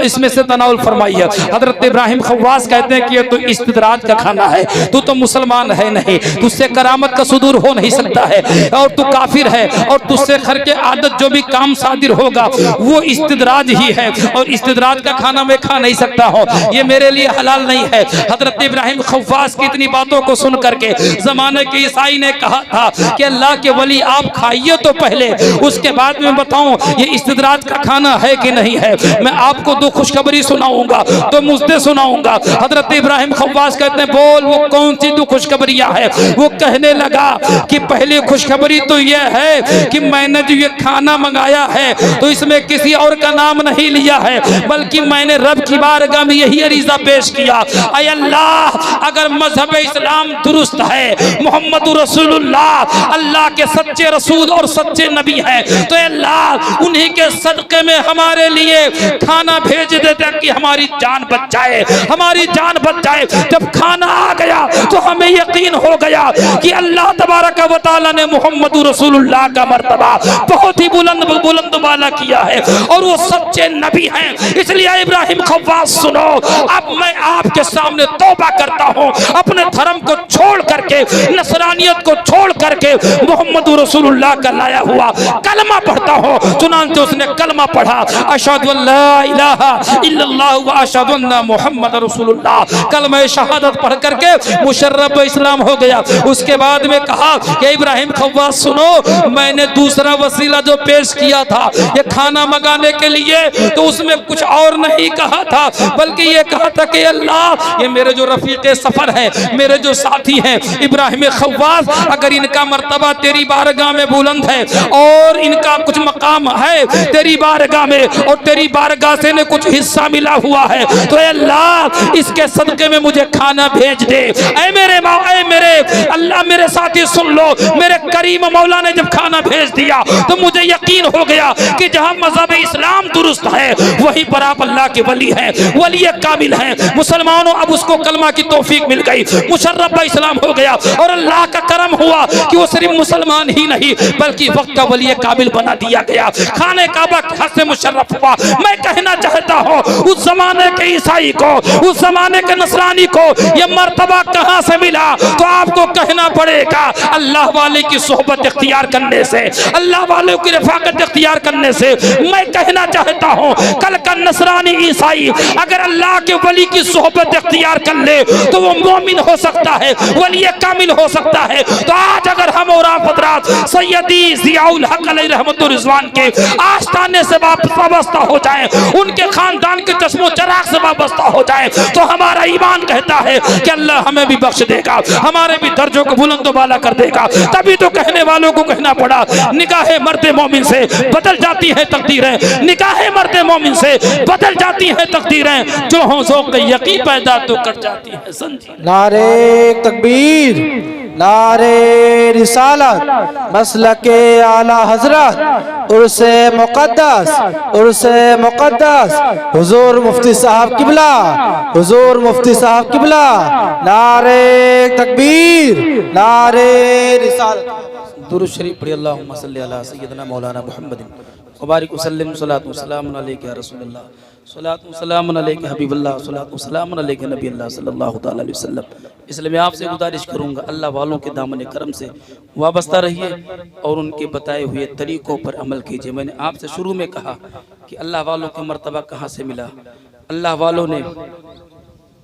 इसमें से तनाउल फरमाइए। हजरत इब्राहिम खव्वास कहते हैं कि ये तो इस्तिदराज का खाना है, तू तो मुसलमान है नहीं, तुझसे करामत का सुदूर हो नहीं सकता है और तू काफिर है और तुझसे खर के आदत जो भी काम सादिर होगा वो इस्तिदराज ही है और इस्तिदराज का खाना मैं खा नहीं सकता हूँ, ये मेरे लिए हलाल नहीं है। हजरत इब्राहिम खव्वास की इतनी बातों को सुन करके जमाने के ईसाई ने कहा था कि अल्लाह के वली आप खाइए तो पहले, उसके बाद में बताऊं ये इस्तिदराज का खाना है कि नहीं है। मैं आपको 2 खुशखबरी सुनाऊंगा तो मुझसे सुनाऊंगा। हजरत इब्राहिम खव्वास कहते हैं बोल वो कौन सी 2 खुशखबरियां है। वो कहने लगा कि पहली खुशखबरी तो यह है कि मैंने जो ये खाना मंगाया है तो इसमें किसी और का नाम नहीं लिया है, बल्कि मैंने रब की बारगाह में यही अरीजा पेश किया, ऐ अल्लाह अगर मजहब इस्लाम दुरुस्त है, मोहम्मद रसूलुल्लाह अल्लाह के सच्चे रसूल और सच्चे नबी हैं, तो अल्लाह उन्हीं के सदक़े में हमारे लिए खाना भेज दे ताकि हमारी जान बच जाए, हमारी जान बच जाए। जब खाना आ गया तो हमें यकीन हो गया कि अल्लाह तबारक व तआला ने मोहम्मद रसूलुल्लाह का मर्तबा बहुत ही बुलंद वाला किया है और वो सच्चे नबी हैं। इसलिए इब्राहिम खव्वास सुनो, अब मैं आपके सामने तौबा करता हूँ, अपने धर्म को छोड़ करके, नसरानियत को छोड़ करके मोहम्मद रसूलुल्लाह का लाया हुआ कलमा पढ़ता हूँ। चुनांचे उसने कलमा पढ़ा, अशहदु अल्ला इलाहा इल्लल्लाह व अशहदु अन्ना मुहम्मद रसूलुल्लाह, कलमा शहादत पढ़ करके मुशर्रफ इस्लाम हो गया। उसके बाद में कहा कि इब्राहिम खव्वास सुनो, मैंने दूसरा वसीला जो पेश किया था ये खाना मंगाने के लिए तो उसमें कुछ और नहीं कहा था, बल्कि ये कहा था कि अल्लाह ये मेरे जो रफीके सफर है, मेरे जो साथी हैं इब्राहिम खव्वास, अगर इनका मर्तबा तेरी बारगाह में बुलंद है और इनका कुछ मकाम है तेरी बारगाह में और तेरी बारगाह से ने कुछ हिस्सा मिला हुआ है, तो अल्लाह इसके सदके में मुझे खाना भेज दे। ऐ मेरे अल्लाह मेरे साथी सुन लो, मेरे करीम मौला ने जब खाना भेज दिया तो मुझे यकीन हो गया कि जहां मजहब इस्लाम दुरुस्त है वहीं पर आप अल्लाह के वली हैं, वली कामिल हैं। मुसलमानों अब उसको कलमा की तौफीक मिल गई, मुशर्रफ इस्लाम हो गया और अल्लाह का करम हुआ कि वो सिर्फ मुसलमान ही नहीं बल्कि वक्त का वली कामिल बना दिया गया, खाने काबा से मुशर्रफ हुआ। मैं कहना चाहता हूँ उस जमाने के ईसाई को, उस जमाने के नसरानी को ये मर्तबा कहाँ से मिला, तो आपको कहना पड़ेगा अल्लाह वाले की सोहबत इख्तियार करने से, अल्लाह वाले की रफाकत इख्तियार करने से। मैं कहना चाहता हूँ कल का नसरानी ईसाई अगर अल्लाह के वली की सोहबत इख्तियार कर ले तो वो मोमिन हो सकता है, वली कामिल हो सकता है। तो आज अगर हम और आप हज़रात सैयदी ज़ियाउल हक अलैहि रहमतुर रिज़वान के आस्थाने से वाबस्ता हो जाए, उनके खानदान के चश्मो चराग से वाबस्ता हो जाए, तो हमारा ईमान कहता है कि अल्लाह हमें भी बख्श देगा, हमारे भी दर्जों को बुलंद वाला कर देगा। तभी तो कहने वालों को कहना पड़ा निगाहे मर्दे मोमिन से बदल जाती है तकदीरें, निगाहे मर्दे मोमिन से बदल जाती है तकदीरें, जो हों ज़ौक़ यकीन पैदा तो कर जाती है। नारे तकबीर। नारे रिसालत मसलके आला हजरत उर्से मुक़द्दस हुजूर मुफ्ती साहब किबला, हुजूर मुफ्ती साहब किबला, नारे तकबीर, नारे रिसालत। दुरूद शरीफ पढ़िए। अल्लाहुम्मा सल्ली अला सय्यिदना मौलाना मुहम्मदिन व बारिक वसल्लिम। सलातु सलामुन अलैका या रसूलल्लाह, सलातु सलामुन अलैका हबीबल्लाह, सलातु सलामुन अलैका नबी अल्लाह सल्लल्लाहु तआला अलैहि वसल्लम। इसलिए मैं आपसे गुजारिश करूंगा, अल्लाह वालों के दामन करम से वाबस्ता रहिए और उनके बताए हुए तरीक़ों पर अमल कीजिए। मैंने आपसे शुरू में कहा कि अल्लाह वालों का मर्तबा कहाँ से मिला। अल्लाह वालों ने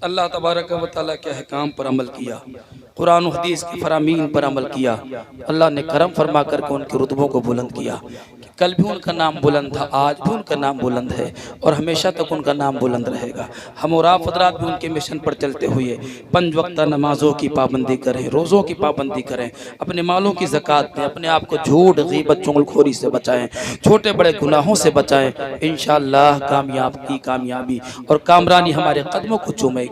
अल्लाह तबारक व तआला के अहकाम पर अमल किया, कुरान और हदीस की फरामीन पर अमल किया। अल्लाह ने करम फरमा करके उनके रुतबों को बुलंद किया। कल भी उनका नाम बुलंद था, आज भी उनका नाम बुलंद है और हमेशा तक उनका नाम बुलंद रहेगा। हम और आप हज़रात भी उनके मिशन पर चलते हुए 5 वक्त नमाजों की पाबंदी करें, रोज़ों की पाबंदी करें, अपने मालों की ज़कात दें, अपने आप को झूठ, गीबत, चुगलखोरी से बचाएं, छोटे बड़े गुनाहों से बचाएं। इंशाअल्लाह कामयाबी और कामरानी हमारे कदमों को चूमेगी।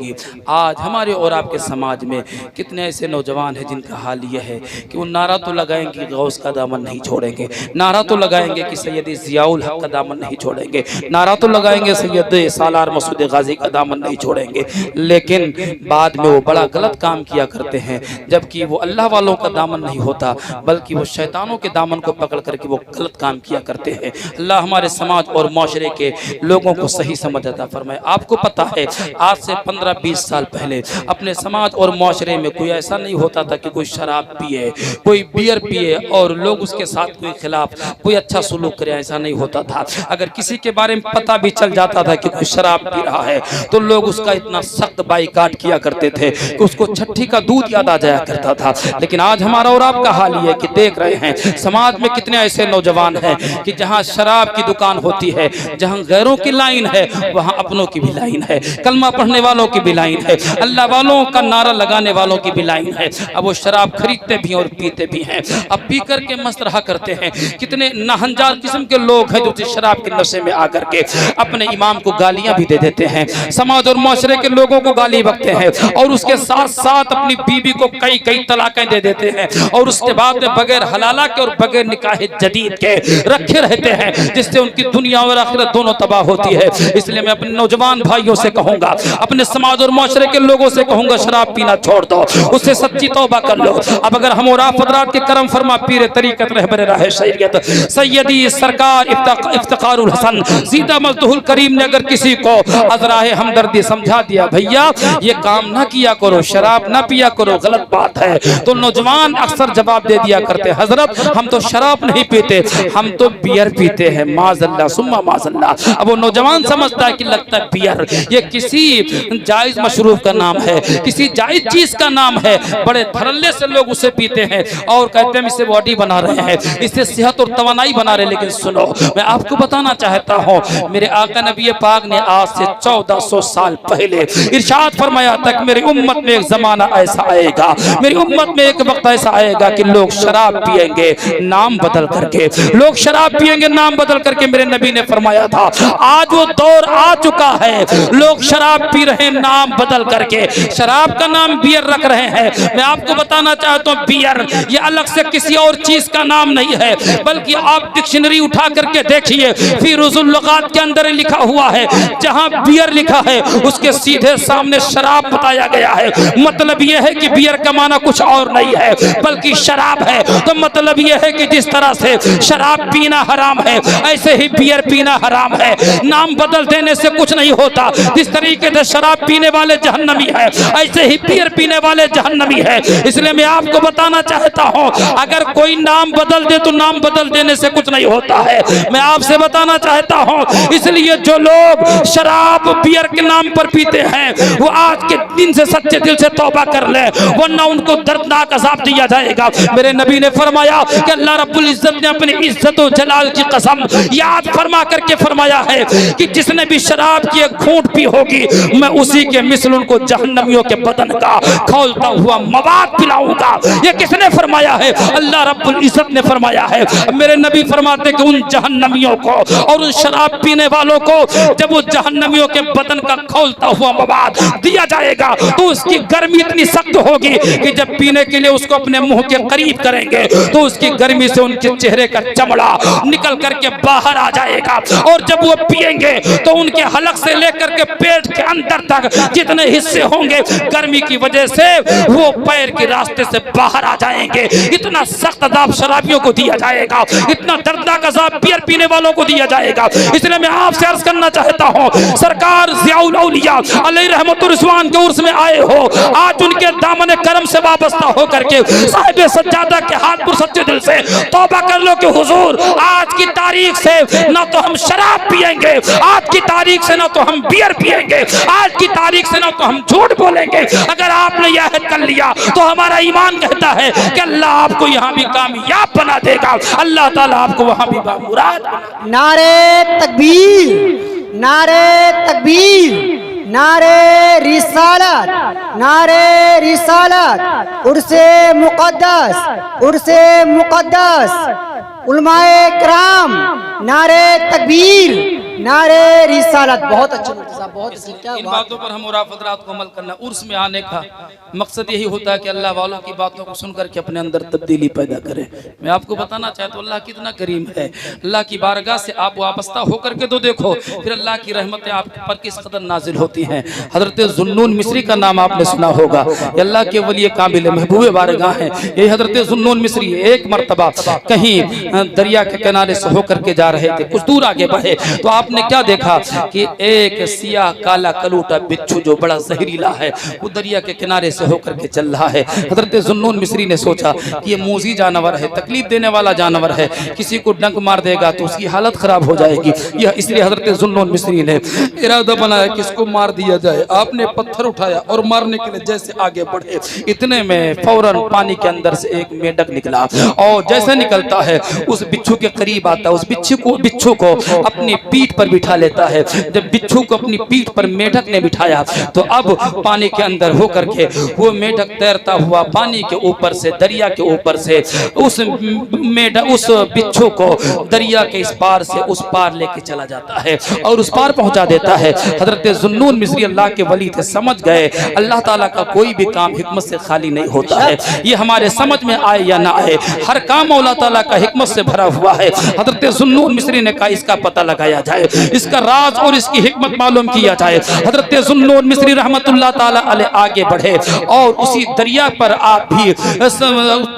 आज हमारे और आपके समाज में कितने ऐसे नौजवान हैं जिनका हाल यह है कि वो नारा तो लगाएंगे गौस का दामन नहीं छोड़ेंगे, नारा तो लगाएंगे कि सैयद ज़ियाउल हक का दामन नहीं छोड़ेंगे, नारा तो लगाएंगे सैयद सालार मसूद गाजी का दामन नहीं छोड़ेंगे, लेकिन बाद में वो बड़ा गलत काम किया करते हैं, जबकि वो अल्लाह वालों का दामन नहीं होता बल्कि वो शैतानों के दामन को पकड़ करके वो गलत काम किया करते हैं। अल्लाह हमारे समाज और माशरे के लोगों को सही समझ अता फरमाए। आपको पता है आज से 15-20 साल पहले अपने समाज और माशरे में कोई ऐसा नहीं होता था कि कोई शराब पिए, कोई बियर पिए और लोग उसके साथ कोई खिलाफ कोई अच्छा सुलूक करे, ऐसा नहीं होता था। अगर किसी के बारे में पता भी चल जाता था कि कोई शराब पी रहा है तो लोग उसका इतना सख्त बाइकाट किया करते थे कि उसको छठी का दूध याद आ जाया करता था। लेकिन आज हमारा और आपका हाल ये है कि देख रहे हैं समाज में कितने ऐसे नौजवान हैं कि जहां शराब की दुकान होती है, जहां गैरों की लाइन है, वहां अपनों की भी लाइन है, कलमा पढ़ने वालों की भी लाइन है, अल्लाह वालों का नारा लगाने वालों की भी लाइन है। अब वो शराब खरीदते भी और पीते भी हैं, अब पी करके मस्त रहा करते हैं। कितने नाहंजार किस्म के लोग हैं जो शराब के नशे में आकर के अपने इमाम को गालियां भी दे देते हैं, समाज और माशरे के लोगों को गाली बकते हैं और उसके साथ साथ अपनी बीवी को कई तलाकें दे देते हैं और उसके बाद में बगैर हलाला के और बगैर निकाह जदीद के रखे रहते हैं, जिससे उनकी दुनिया और आखिरत दोनों तबाह होती है। इसलिए मैं अपने नौजवान भाइयों से कहूंगा, अपने समाज और माशरे के लोगों से कहूंगा, शराब पीना छोड़ दो, उससे सच्ची तौबा कर लो। अब अगर हम और आप हज़रात के करम फरमा पीर तरीक़त रहबर राह शरीयत सैयदी सरकार इफ्तिखारुल हसन ज़ीदा मज़दहुल करीम ने अगर किसी को अज़राए हमदर्दी समझा दिया, भैया ये काम ना किया करो, शराब ना पिया करो, गलत बात है, तो नौजवान अक्सर जवाब दे दिया करते, हजरत हम तो शराब नहीं पीते, हम तो बियर पीते हैं, माज़अल्लाह सुम्मा माज़अल्लाह। अब वो नौजवान समझता है कि लगता है बियर ये किसी जायज़ मशरूब का नाम है, किसी जायज़ चीज़ का नाम है, बड़े धड़ल्ले से लोग उसे पीते हैं और कहते हैं इससे बॉडी बना रहे हैं, इससे सेहत और तवानाई बना रहे हैं। लेकिन सुनो, मैं आपको बताना चाहता हूँ, मेरे आका नबी पाक ने आज से 1400 साल पहले इरशाद फरमाया तक मेरी उम्मत में एक जमाना ऐसा आएगा, मेरी उम्मत में एक वक्त ऐसा आएगा कि लोग शराब पिएंगे नाम बदल करके, लोग शराब पिएंगे नाम बदल करके। मेरे नबी ने फरमाया था आज वो दौर आ चुका है, लोग शराब पी रहे हैं नाम बदल करके, शराब का नाम बियर रख रहे हैं। मैं आपको बताना चाहता हूँ बियर ये अलग से किसी और चीज का नाम नहीं है, बल्कि आप डिक्शनरी उठा करके देखिए फिरोजुल लुगात के अंदर लिखा हुआ है, जहां बियर लिखा है उसके सीधे सामने शराब बताया गया है। मतलब यह है कि बियर का माना कुछ और नहीं है बल्कि शराब है। तो मतलब यह है कि जिस तरह से शराब पीना हराम है ऐसे ही बियर पीना हराम है, नाम बदल देने से कुछ नहीं होता। जिस तरीके से शराब पीने वाले जहन्नमी है ऐसे ही बियर पीने वाले जहन्नमी है। इसलिए मैं आपको बताना चाहता हूं अगर कोई नाम बदल दे तो नाम बदल देने से कुछ नहीं होता है। मैं आपसे बताना चाहता हूं इसलिए जो लोग शराब बियर के नाम पर पीते हैं वो आज के दिन से सच्चे दिल से तौबा कर ले, वरना उनको दर्दनाक अज़ाब दिया जाएगा। मेरे नबी ने फरमाया कि अल्लाह रब्बुल इज्जत ने अपनी इज्जत और जलाल की कसम याद फरमा करके फरमाया है कि जिसने भी शराब की एक घूंट पी होगी मैं उसी के मिसल उनको जहन्नमियों के बदन का खौलता हुआ मवाद पिलाऊंगा। ये किसने फरमाया है? अल्लाह रब्बुल इज्जत ने फरमाया है। मेरे नबी फरमाते कि उन जहन्नमियों को और उन शराब पीने वालों को जब वो जहन्नमियों के बदन का खौलता हुआ मवाद दिया जाएगा तो उसकी गर्मी इतनी सख्त होगी कि जब पीने के लिए उसको अपने मुंह के करीब करेंगे तो उसकी गर्मी से उनके चेहरे का चमड़ा निकल करके बाहर आ जाएगा। और जब वो पिएंगे तो उनके हलक से लेकर के पेट के अंदर तक जितने हिस्से होंगे गर्मी की वजह से वो पैर के रास्ते से बाहर आ जाएंगे। इतना सख्त अज़ाब शराबियों को दिया जाएगा, इतना दर्दनाक अज़ाब बियर पीने वालों को दिया जाएगा। इसलिए मैं आपसे अर्ज करना चाहता हूँ, सरकार ज़ियाउल औलिया अलैहि रहमतुर रिज़वान के उर्स में आए हो, आज उनके दामन करम से वाबस्ता होकर के साहिब सज्जादा के हाथ पर सच्चे दिल से तौबा कर लो कि हुजूर आज की तारीख से ना तो हम शराब पिएंगे, आज की तारीख से ना तो हम बियर पिएंगे, आज की तारीख से ना तो हम झूठ बोलेंगे। अगर आपने यह अहद कर लिया तो हमारा ईमान कहता है कि अल्लाह आपको यहाँ भी कामयाब बना देगा, अल्लाह ताला आपको वहाँ भी बामुराद बना देगा। नारे तकबीर, नारे तकबीर, नारे रिसालत, नारे रिसालत, उर्से मुक़द्दस, उर्से मुक़द्दस, उलमाए किराम, नारे तकबीर, नारे रिसालत। बहुत अच्छे साहब, बहुत अच्छे। क्या इन बातों पर हम मुराफतरात को अमल करना। उर्स में आने का मकसद यही होता है कि अल्लाह वालों की बातों को सुनकर के अपने अंदर तब्दीली पैदा करें। मैं आपको बताना चाहता हूँ अल्लाह कितना करीम है। अल्लाह की बारगाह से आप वाबस्ता होकर के तो देखो, फिर अल्लाह की रहमतें आप पर किस कदर नाजिल होती हैं। हजरत जुन्नून मिस्री का नाम आपने सुना होगा, ये अल्लाह के वली काबिल महबूब बारगाह है। ये हजरत जुन्नून मिस्री एक मरतबा कहीं दरिया के किनारे से होकर के जा रहे थे, कुछ दूर आगे बढ़े तो आपने क्या देखा कि एक सियाह काला कलूटा बिच्छू जो बड़ा जहरीला है वो दरिया के किनारे से होकर के चल रहा है। हजरत जुन्नून मिस्री ने सोचा कि ये मूजी जानवर है, तकलीफ देने वाला जानवर है, किसी को डंक मार देगा तो उसकी हालत खराब हो जाएगी। यह इसलिए हजरत जुन्नून मिस्री ने इरादा बनाया कि इसको मार दिया जाए। आपने पत्थर उठाया और मारने के लिए जैसे आगे बढ़े, इतने में फौरन पानी के अंदर से एक मेंढक निकला और जैसे निकलता है उस बिच्छू के करीब आता, उस बिच्छू को अपनी पीठ पर बिठा लेता है। जब बिच्छू को अपनी पीठ पर मेंढक ने बिठाया तो अब पानी के अंदर होकर के वो मेंढक तैरता हुआ पानी के ऊपर से, दरिया के ऊपर से उस बिच्छू को दरिया के इस पार से उस पार लेके चला जाता है और उस पार पहुंचा देता है। हजरत जुन्नून मिस्री अल्लाह के वली थे, समझ गए अल्लाह ताला का कोई भी काम हिकमत से खाली नहीं होता है। ये हमारे समझ में आए या ना आए, हर काम अल्लाह ताला का हिकमत से भरा हुआ है। हजरत जुन्नून मिस्री ने कहा इसका पता लगाया जाए, इसका राज और इसकी हिकमत मालूम किया जाए। हजरत जुन्नून मिस्री रहमतुल्लाह ताला अलैह आगे बढ़े और उसी दरिया पर आप भी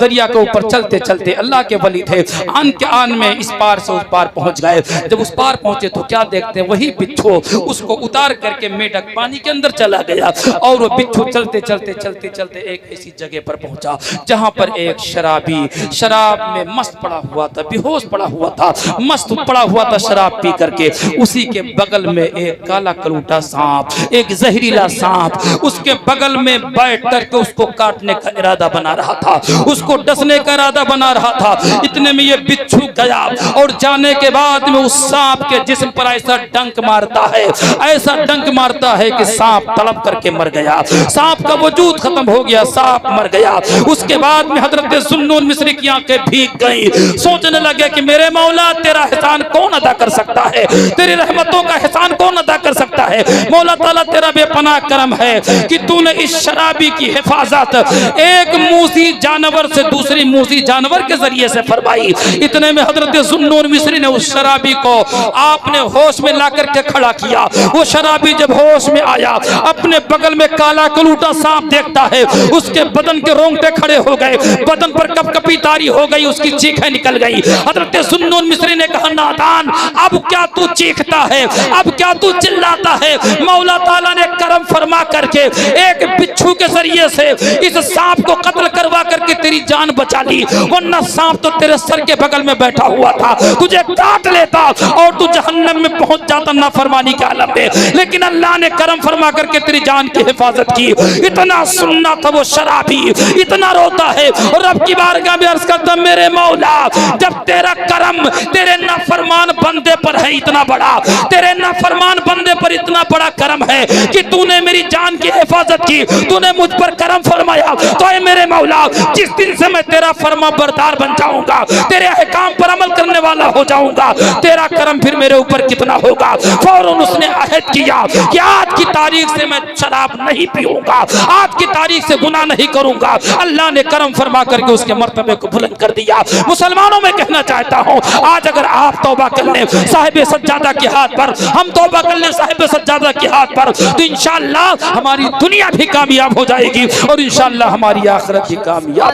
दरिया के ऊपर चलते चलते, अल्लाह के वली थे, आन के आन में इस पार से उस पार पहुंच गए। जब उस पार पहुंचे तो क्या देखते हैं, वही बिच्छू उसको उतार करके मेंढक पानी के अंदर चला गया और वो बिच्छू चलते चलते चलते चलते एक ऐसी जगह पर पहुंचा जहां पर एक शराबी शराब में मस्त पड़ा हुआ था, बेहोश पड़ा हुआ था, मस्त पड़ा हुआ था शराब पी करके। उसी के बगल में एक काला कलूटा सांप, एक जहरीला सांप उसके बगल में बैठ करके उसको काटने का इरादा बना रहा था, उसको डसने का इरादा बना रहा था। इतने में ये बिच्छू गया और जाने के बाद में उस सांप के जिस्म पर ऐसा डंक मारता है, ऐसा डंक मारता है कि सांप तड़प करके मर गया, सांप का वजूद खत्म हो गया, सांप मर गया। उसके बाद में हजरत जुन्नून मिस्री की आंखें भीग गई, सोचने लगे कि मेरे मौला तेरा एहसान कौन अदा कर सकता है, तेरी रहमतों का एहसान कौन अदा कर सकता है। मौला ताला तेरा बेपनाह करम है कि तूने इस शराबी की हिफाजत एक मूसी जानवर से दूसरी मूसी जानवर के जरिए से फरमाई। इतने में हजरत जुन्नून मिस्री ने उस शराबी को आपने होश में ला करके खड़ा किया। वो शराबी जब होश में आया, अपने बगल में काला कलूटा सांप देखता है, उसके बदन के रोंगटे खड़े हो गए, बदन पर कपकपी तारी हो गई, उसकी चीखें निकल गई। हजरत जुन्नून मिस्री ने कहा नादान, अब क्या तू चीखता है, अब क्या तू चिल्लाता है। मौला ताला ने करम फरमा करके एक बिच्छू के जरिए से इस सांप को कत्ल करवा करके तेरी जान बचा ली, वरना सांप तो तेरे सर के बगल में बैठा हुआ था, तुझे काट लेता और तू जहन्नम में पहुंच जाता नाफरमानी के आलम में। लेकिन अल्लाह ने करम फरमा करके तेरी जान की हिफाजत की। इतना सुनना था वो शराबी, इतना रोता है और रब की बारगाह में अर्ज करता मेरे मौला, जब तेरा करम तेरे नाफरमान बंदे पर है इतना बड़ा, तेरे नाफरमान बंदे पर इतना बड़ा करम है कि तूने मेरी जान की हिफाजत की, तूने मुझ पर करम फरमाया। तो ऐ मेरे मौला, जिस दिन से मैं तेरा फरमा बरदार बन जाऊंगा, तेरे अहकाम पर अमल करने वाला हो जाऊंगा, तेरा करम फिर मेरे ऊपर कितना होगा। फौरन उसने अहद किया कि आज की तारीख से मैं शराब नहीं पीऊंगा, आज की तारीख से गुनाह नहीं करूंगा। अल्लाह ने करम फरमा करके उसके मर्तबे को बुलंद कर दिया। मुसलमानों में कहना चाहता हूं, आज अगर आप तौबा कर लें साहिब सज्जादा के हाथ पर, हम तौबा कर लें साहिब सज्जादा के हाथ पर, तो इंशाअल्लाह हमारी दुनिया भी कामयाब हो जाएगी और इंशाअल्लाह हमारी आखिरत भी कामयाब।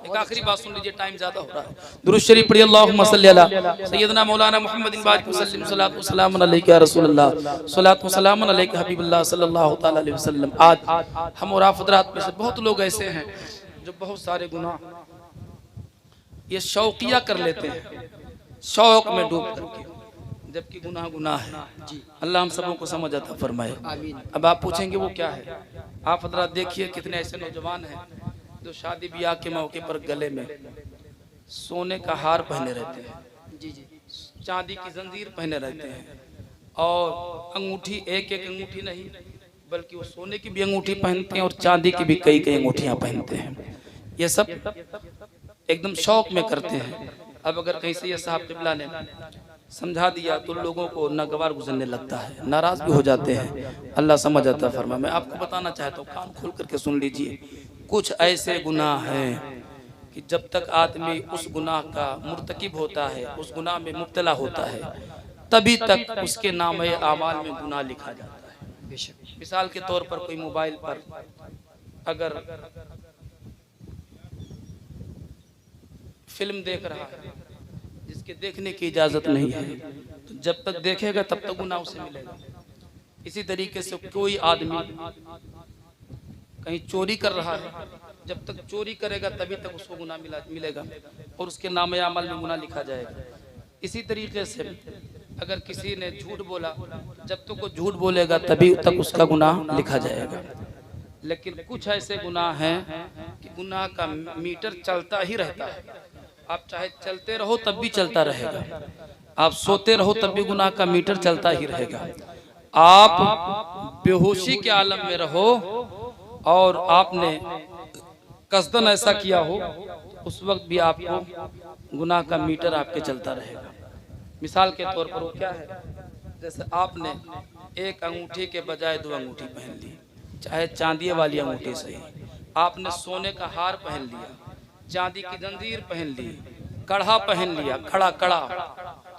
एक आखिरी बात सुन लीजिए, टाइम ज्यादा हो रहा है। दुरूद शरीफ पढ़िए, अल्लाहुम्मा सल्ली अला सय्यदना मौलाना मुहम्मदिन बारिक वसल्लम, सल्लल्लाहु सलाम अलैका या रसूलल्लाह, सल्लल्लाहु सलाम अलैका हबीबल्लाह सल्लल्लाहु तआला अलैहि वसल्लम। आज हम और आप हज़रात में से बहुत लोग ऐसे हैं जो बहुत सारे गुनाह ये शौकिया कर लेते हैं, शौक में डूब करके, जबकि गुनाह गुनाह है। अल्लाह हम सबों को समझ अता फरमाए। अब आप पूछेंगे वो क्या है? आप हज़रात देखिए कितने ऐसे नौजवान हैं जो शादी ब्याह के मौके पर गले में सोने का हार पहने रहते हैं, चांदी की जंजीर पहने रहते हैं, और अंगूठी एक एक अंगूठी नहीं बल्कि वो सोने की भी अंगूठी पहनते हैं और चांदी की भी कई कई अंगूठियां पहनते हैं। ये सब एकदम शौक में करते हैं। अब अगर कहीं से ये साहब क़िबला ने समझा दिया तो लोगों को नागवार गुजरने लगता है, नाराज भी हो जाते हैं। अल्लाह समझ आता फरमा। मैं आपको बताना चाहता हूँ, कान खोल करके सुन लीजिए, कुछ ऐसे गुनाह हैं कि जब तक आदमी उस गुनाह का मुर्तकिब होता है, उस गुनाह में मुब्तला होता है, तभी तक उसके नामे आमाल में गुनाह लिखा जाता है। मिसाल के तौर पर कोई मोबाइल पर अगर फिल्म देख रहा है जिसके देखने की इजाजत नहीं है, तो जब तक देखेगा तब तक गुनाह उसे मिलेगा। इसी तरीके से कोई आदमी कहीं चोरी कर रहा है, जब तक चोरी करेगा तभी तक उसको गुनाह मिलेगा और उसके नामे अमल में गुनाह लिखा जाएगा। इसी तरीके से अगर किसी ने झूठ बोला, जब तक वो झूठ बोलेगा तभी तक उसका गुनाह लिखा जाएगा। लेकिन कुछ ऐसे गुनाह हैं कि गुनाह का मीटर चलता ही रहता है। आप चाहे चलते रहो तब भी चलता रहेगा, आप सोते रहो तब भी गुनाह का मीटर चलता ही रहेगा। आप बेहोशी के आलम में रहो और आपने कसदन ऐसा किया हो, उस वक्त भी आपको गुनाह का मीटर आपके चलता रहेगा। मिसाल के तौर पर वो क्या है, जैसे आपने एक अंगूठी के बजाय दो अंगूठी पहन ली, चाहे चांदी वाली अंगूठी सही, आपने सोने का हार पहन लिया, चांदी की जंजीर पहन ली, कड़ा पहन लिया, खड़ा कड़ा,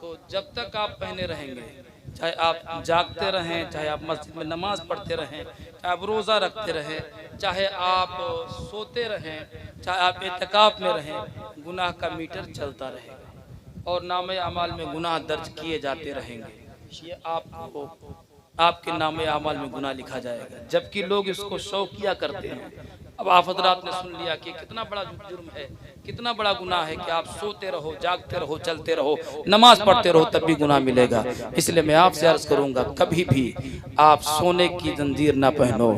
तो जब तक आप पहने रहेंगे, चाहे आप जागते रहें, चाहे आप मस्जिद में नमाज पढ़ते रहें, चाहे आप रोज़ा रखते रहें, चाहे आप सोते रहें, चाहे आप इत्तिकाफ में रहें, गुनाह का मीटर चलता रहेगा और नामे अमाल में गुनाह दर्ज किए जाते रहेंगे। ये आपको आपके नामे अमाल में गुनाह लिखा जाएगा, जबकि लोग इसको शौकिया करते हैं। अब आप हज़रात ने सुन लिया कि कितना बड़ा जुर्म है, कितना बड़ा गुनाह है कि आप सोते रहो, जागते रहो, चलते रहो, नमाज पढ़ते रहो, तब भी गुनाह मिलेगा। इसलिए मैं आपसे अर्ज करूंगा, कभी भी आप सोने की जंजीर ना पहनो,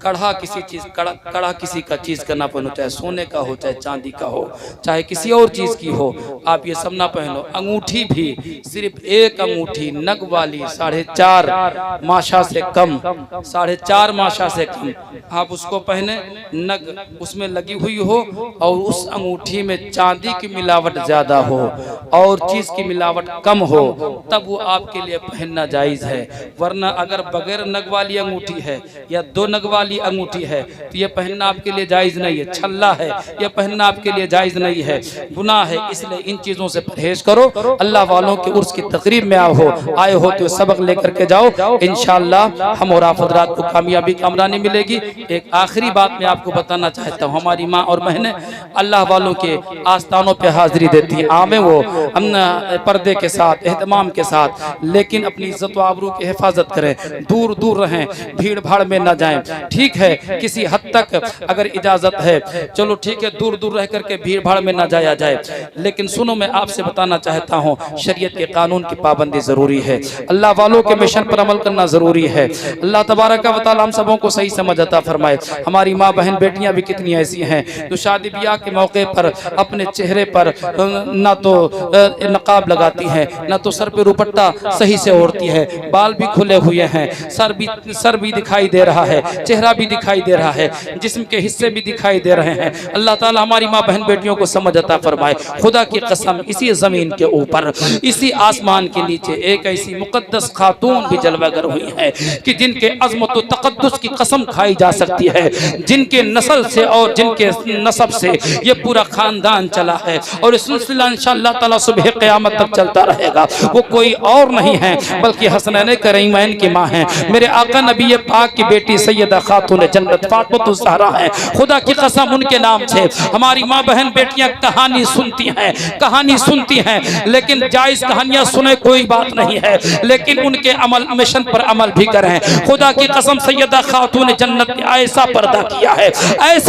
कड़ा किसी चीज कड़ा किसी का चीज का ना पहनो, चाहे सोने का हो, चाहे चांदी का हो, चाहे किसी और चीज की हो, आप ये सब ना पहनो। अंगूठी भी सिर्फ एक अंगूठी नग वाली 4.5 माशा से कम, 4.5 माशा से कम आप उसको पहने, नग उसमें लगी हुई हो और उस अंगूठी में चांदी की मिलावट ज्यादा हो और चीज की मिलावट कम हो, तब वो आपके लिए पहनना जायज है। वरना अगर बगैर नग वाली अंगूठी है या 2 नग वाली अंगूठी है तो ये पहनना आपके लिए जायज नहीं है, छल्ला है, ये पहनना आपके लिए जायज नहीं है, गुनाह है। इसलिए इन चीजों से परहेज करो। अल्लाह वालों के उर्स की तकरीब में आए हो तो सबक लेकर के जाओ, इंशाअल्लाह हम और आप हज़रात को कामयाबी कामरानी मिलेगी। एक आखिरी बात मैं आपको बताना चाहता हूँ, हमारी माँ और बहनें अल्लाह वालों के आस्थानों पे हाजिरी देती हैं, आवे वो पर्दे के साथ, एहतमाम के साथ, लेकिन अपनी इज्जत व आबरू की हिफाजत करें, दूर दूर रहें, भीड़ भाड़ में न जाएं। ठीक है किसी हद तक अगर इजाजत है, चलो ठीक है, दूर दूर रह करके भीड़ भाड़ में ना जाया जाए। लेकिन सुनो, मैं आपसे बताना चाहता हूँ, शरीयत के कानून की पाबंदी जरूरी है, अल्लाह वालों के मिशन पर अमल करना जरूरी है। अल्लाह तबारक व तआला हम सबों को सही समझ अता फरमाए। हमारी माँ बहन बेटियां भी कितनी ऐसी हैं जो शादी ब्याह के मौके पर अपने चेहरे पर ना तो नकाब लगाती हैं, ना तो सर पे दुपट्टा सही से ओढ़ती है, बाल भी खुले हुए हैं, सर भी दिखाई दे रहा है, चेहरा भी दिखाई दे रहा है, जिस्म के हिस्से भी दिखाई दे रहे हैं। अल्लाह ताला हमारी माँ बहन बेटियों को समझ अता फरमाए। खुदा की कसम, इसी जमीन के ऊपर, इसी आसमान के नीचे एक ऐसी मुकद्दस खातून भी जलवागर हुई है कि जिनके अज़मत व तक़द्दुस की कसम खाई जा सकती है, जिनके नस्ल से और जिनके नसब से ये पूरा खानदान चला है और इस सिलसिला इंशाअल्लाह ताला सुबह क़यामत तक चलता रहेगा। वो कोई और नहीं है बल्कि हसनैन करीमैन की माँ है, मेरे आका नबी पाक की बेटी सैयदा खातून जन्नत फातिमा ज़हरा है। खुदा की कसम, उनके नाम से हमारी माँ बहन बेटियां कहानी सुनती हैं, लेकिन जायज कहानियां सुने कोई बात नहीं है, लेकिन उनके अमल मिशन पर अमल भी करें। खुदा की कसम, सैयदा खातून जन्नत ने ऐसा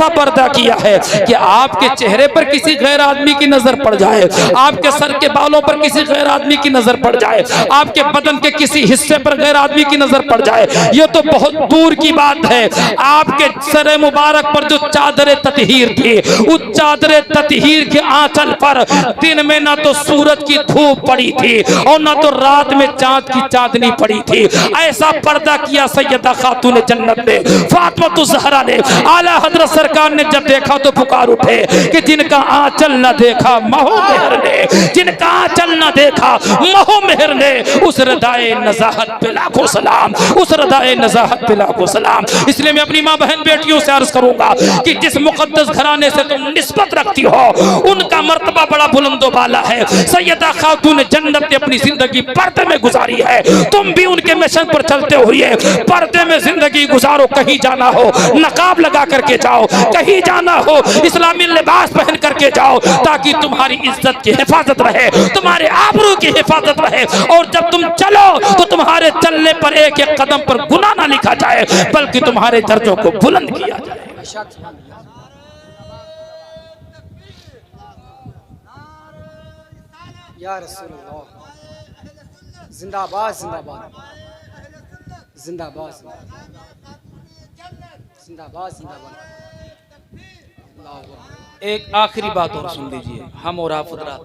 पर्दा किया है कि आपके चेहरे पर किसी गैर आदमी की नजर पड़ जाए, आपके सर के बालों पर किसी गैर आदमी की नजर पड़ जाए, आपके बदन के किसी हिस्से पर गैर आदमी की नजर पड़ जाए, ये तो बहुत दूर की बात है। आपके सर मुबारक पर जो चादर ततहीर थी, उस चादर ततहीर के आंचल पर दिन में ना तो सूरज की धूप पड़ी थी और ना तो रात में चांद की चांदनी पड़ी थी। ऐसा पर्दा किया सैयदा खातून जन्नत ने, फातिमा ज़हरा ने। आला हजरत सरकार ने जब देखा तो पुकार उठे कि जिनका आंचल न देखा महो मेहर ने, जिनका आंचल न देखा महो मेहर ने, उस रदाए नज़ाहत पे लाखों सलाम, उस रदाए नज़ाहत पे लाखों सलाम। इसलिए मैं अपनी माँ बहन बेटियों से अर्ज करूंगा कि जिस मुकद्दस घराने से तुम निस्बत रखती हो, उनका मर्तबा बड़ा बुलंदो बाला है। सैयदा खातून जन्नत ने अपनी जिंदगी पर्दे में गुजारी है, तुम भी उनके मिशन पर चलते हुए पर्दे में जिंदगी गुजारो। कहीं जाना हो नकाब लगा करके जाओ, कहीं जाना हो इस्लामी लिबास पहन करके जाओ, ताकि तुम्हारी इज्जत की हिफाजत रहे, तुम्हारे आबरू की हिफाजत रहे। और जब तुम चलो तो तुम्हारे चलने पर एक एक कदम पर गुनाह ना लिखा जाए, बल्कि तुम्हारे दर्जों को बुलंद किया जाए। या रसूलल्लाह, जिंदाबाद जिंदाबाद जिंदाबाद जिंदाबाद जिंदाबाद। एक आखिरी बात और सुन लीजिए, हम और आप हज़रात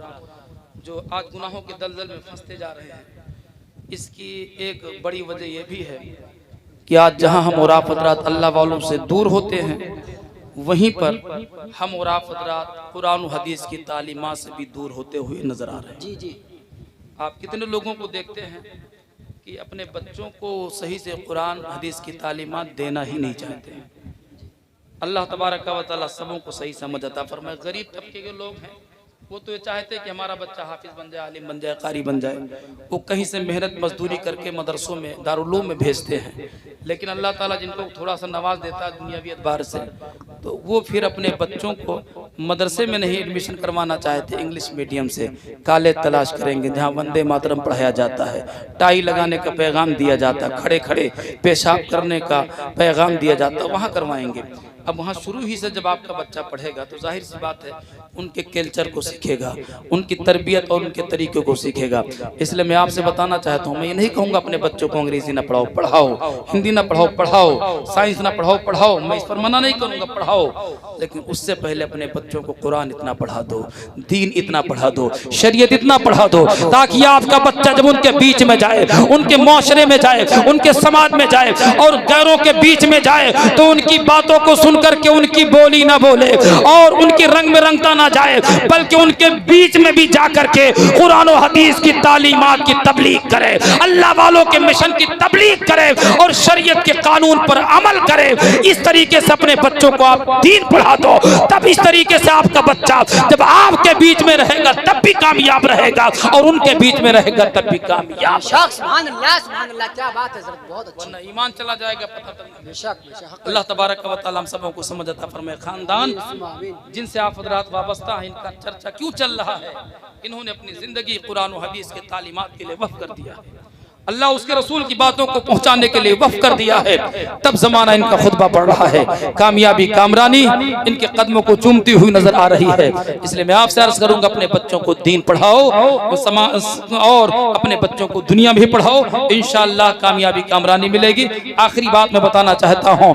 जो आज गुनाहों के दलदल में फंसते जा रहे हैं, इसकी एक बड़ी वजह यह भी है कि आज जहां हम और आप हज़रात अल्लाह वालों से दूर होते हैं, वहीं पर हम और आप हज़रात कुरान और हदीस की तालीमात से भी दूर होते हुए नजर आ रहे हैं। जी जी, आप कितने लोगों को देखते हैं कि अपने बच्चों को सही से कुरान हदीस की तालीमात देना ही नहीं चाहते हैं। अल्लाह तबारक व तआला सबों को सही समझ अता फरमाए। गरीब तबके के लोग हैं, वो तो ये चाहते हैं कि हमारा बच्चा हाफिज बन जाए, आलिम बन जाए, कारी बन जाए, वो कहीं से मेहनत मजदूरी करके मदरसों में, दारुल में भेजते हैं। लेकिन अल्लाह ताला जिनको थोड़ा सा नवाज देता है दुनियावी एतबार से, तो वो फिर अपने बच्चों को मदरसे में नहीं एडमिशन करवाना चाहते, इंग्लिश मीडियम से कॉलेज तलाश करेंगे जहाँ वंदे मातरम पढ़ाया जाता है, टाई लगाने का पैगाम दिया जाता है, खड़े खड़े पेशाब करने का पैगाम दिया जाता है, वहाँ करवाएंगे। अब वहाँ शुरू ही से जब आपका बच्चा पढ़ेगा तो जाहिर सी बात है उनके कल्चर को सीखेगा, उनकी तरबियत और उनके तरीक़ों को सीखेगा। इसलिए मैं आपसे बताना चाहता हूँ, मैं ये नहीं कहूँगा अपने बच्चों को अंग्रेजी ना पढ़ाओ, पढ़ाओ, हिंदी ना पढ़ाओ, पढ़ाओ, साइंस ना पढ़ाओ, पढ़ाओ, मैं इस पर मना नहीं करूँगा, पढ़ाओ, लेकिन उससे पहले अपने बच्चों को कुरान इतना पढ़ा दो, दीन इतना पढ़ा दो, शरीयत इतना पढ़ा दो, ताकि आपका बच्चा जब उनके बीच में जाए, उनके माशरे में जाए, उनके समाज में जाए और गैरों के बीच में जाए, तो उनकी बातों को सुन करके उनकी बोली ना बोले और उनकी रंग में रंगता ना जाए, बल्कि उनके बीच में भी जा करके कुरान और हदीस की तालीमात की तबलीग करे, अल्लाह वालों के मिशन की तबलीग करे और शरीयत के कानून पर अमल करे। इस तरीके से अपने बच्चों को आप दीन पढ़ा दो, तब इस तरीके से आपका बच्चा जब आपके बीच में रहेगा तब भी कामयाब रहेगा और उनके बीच में रहेगा तब भी कामयाब। सुभान अल्लाह, सुभान अल्लाह, क्या बात है, बहुत अच्छी। वरना ईमान चला जाएगा पता तक। बेशक बेशक, अल्लाह तबारक व तआला हम सबों को समझ अता फरमाए। खानदान जिनसे आप हज़रात वाबस्ता हैं, इनका चर्चा क्यों चल रहा है? इन्होंने अपनी जिंदगी कुरान और हदीस के तालीमात के लिए वक्फ कर दिया है। अल्लाह उसके रसूल की बातों को पहुंचाने के लिए वफ़ कर दिया है। तब जमाना इनका खुतबा पढ़ रहा है, कामयाबी कामरानी इनके कदमों को चूमती हुई नजर आ रही है। इसलिए मैं आपसे अर्ज करूंगा, अपने बच्चों को दीन पढ़ाओ और अपने बच्चों को दुनिया भी पढ़ाओ, इंशाअल्लाह कामयाबी कामरानी मिलेगी। आखिरी बात मैं बताना चाहता हूँ,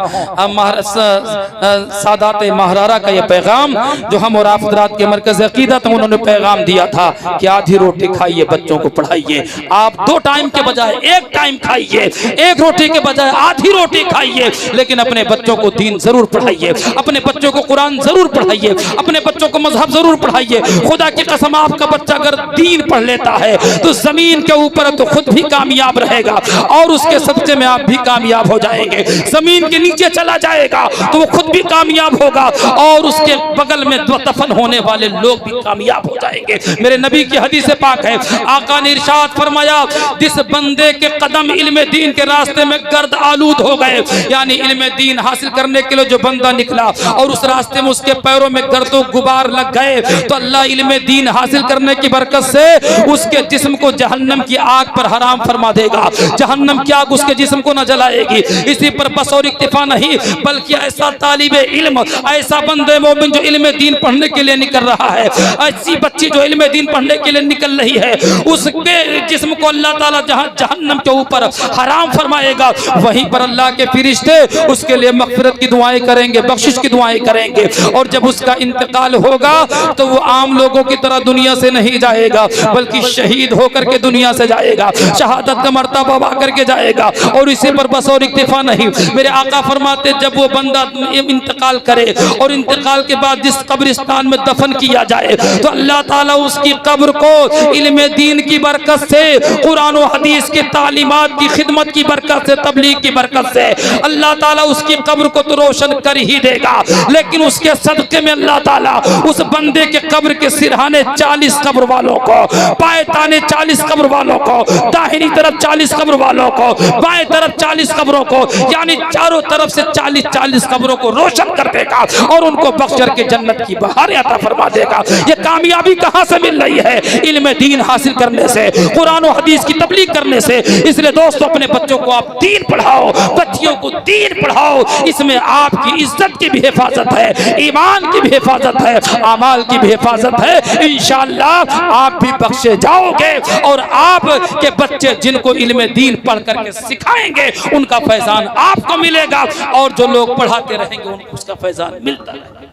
सादात महरारा का यह पैगाम जो हम और आप हज़रात के मरकज़ अक़ीदत में उन्होंने पैगाम दिया था कि आधी रोटी खाइए, बच्चों को पढ़ाइए। आप 2 टाइम के बजाय 1 टाइम खाइए, 1 रोटी के बजाय आधी रोटी खाइए, लेकिन अपने बच्चों को दीन जरूर पढ़ाइए, अपने बच्चों को कुरान जरूर पढ़ाइए, अपने बच्चों को मजहब जरूर पढ़ाइए। खुदा की कसम, आपका बच्चा अगर दीन पढ़ लेता है तो जमीन के ऊपर तो खुद भी कामयाब रहेगा और उसके सदक़े में आप भी कामयाब हो जाएंगे। जमीन के नीचे चला जाएगा तो वो खुद भी कामयाब होगा और उसके बगल में दफन होने वाले लोग भी कामयाब हो जाएंगे। मेरे नबी की हदीस पाक है, आका ने इरशाद फरमाया, जिस बंदे के कदम इल्म दीन के रास्ते में गर्द आलूद हो गए, यानी इल्म दीन हासिल करने के लिए जो बंदा निकला और उस रास्ते में उसके पैरों में गर्दो गुबार लग गए, तो अल्लाह इल्म दीन हासिल करने की बरकत से उसके जिस्म को जहन्नम की आग पर हराम फरमा देगा। जहन्नम की आग उसके जिस्म को न जलाएगी। इसी पर बस और इक्तिफा नहीं, बल्कि ऐसा तालिबे इल्म, ऐसा बंदे मोमिन जो इल्म दीन पढ़ने के लिए निकल रहा है, ऐसी बच्ची जो इल्म दीन पढ़ने के लिए निकल रही है, उसके जिस्म को अल्लाह ताला जहां जहन्नम के ऊपर हराम फरमाएगा, वहीं पर अल्लाह के फरिश्ते उसके लिए मग़फ़िरत की दुआएं करेंगे, बख्शिश की दुआएं करेंगे। और जब उसका इंतकाल होगा तो वो आम लोगों की तरह दुनिया से नहीं जाएगा, बल्कि शहीद होकर के दुनिया से जाएगा, शहादत का मर्तबा पा करके जाएगा। और इसी पर बस और इक्तिफा नहीं, मेरे आका फरमाते, जब वो बंदा इंतकाल करे और इंतकाल के बाद जिस कब्रिस्तान में दफन किया जाए, तो अल्लाह ताला उसकी कब्र को इल्म दीन की बरकत से, कुरान और हदीस की तालीमात की खिदमत की बरकत से, तबलीग की बरकत से अल्लाह ताला उसकी कब्र को तो रोशन कर ही देगा, लेकिन उसके सदक़े में अल्लाह ताला उस बंदे के कब्र के सिरहाने 40 कब्र वालों को, बाएं ताने 40 कब्र वालों को, दाहिनी तरफ 40 कब्र वालों को, बाएं तरफ 40 कब्रों को, यानी चारों तरफ से 40 कब्रों को रोशन कर देगा और उनको बख्श करके जन्नत की बहार अता फरमा देगा। ये कामयाबी कहां से मिल रही है? इल्म दीन हासिल करने से, कुरान और हदीस की तबलीग करने से। इसलिए दोस्तों, अपने बच्चों को आप दीन पढ़ाओ, बच्चियों को दीन पढ़ाओ। इसमें आपकी इज्जत की भी हिफाजत है, ईमान की भी हिफाजत है, अमाल की भी हिफाजत है। इंशाअल्लाह आप भी बख्शे जाओगे और आपके बच्चे जिनको इल्म दीन पढ़ करके सिखाएंगे उनका फैजान आपको मिलेगा और जो लोग पढ़ाते रहेंगे उनको उसका फैजान मिलता रहेगा।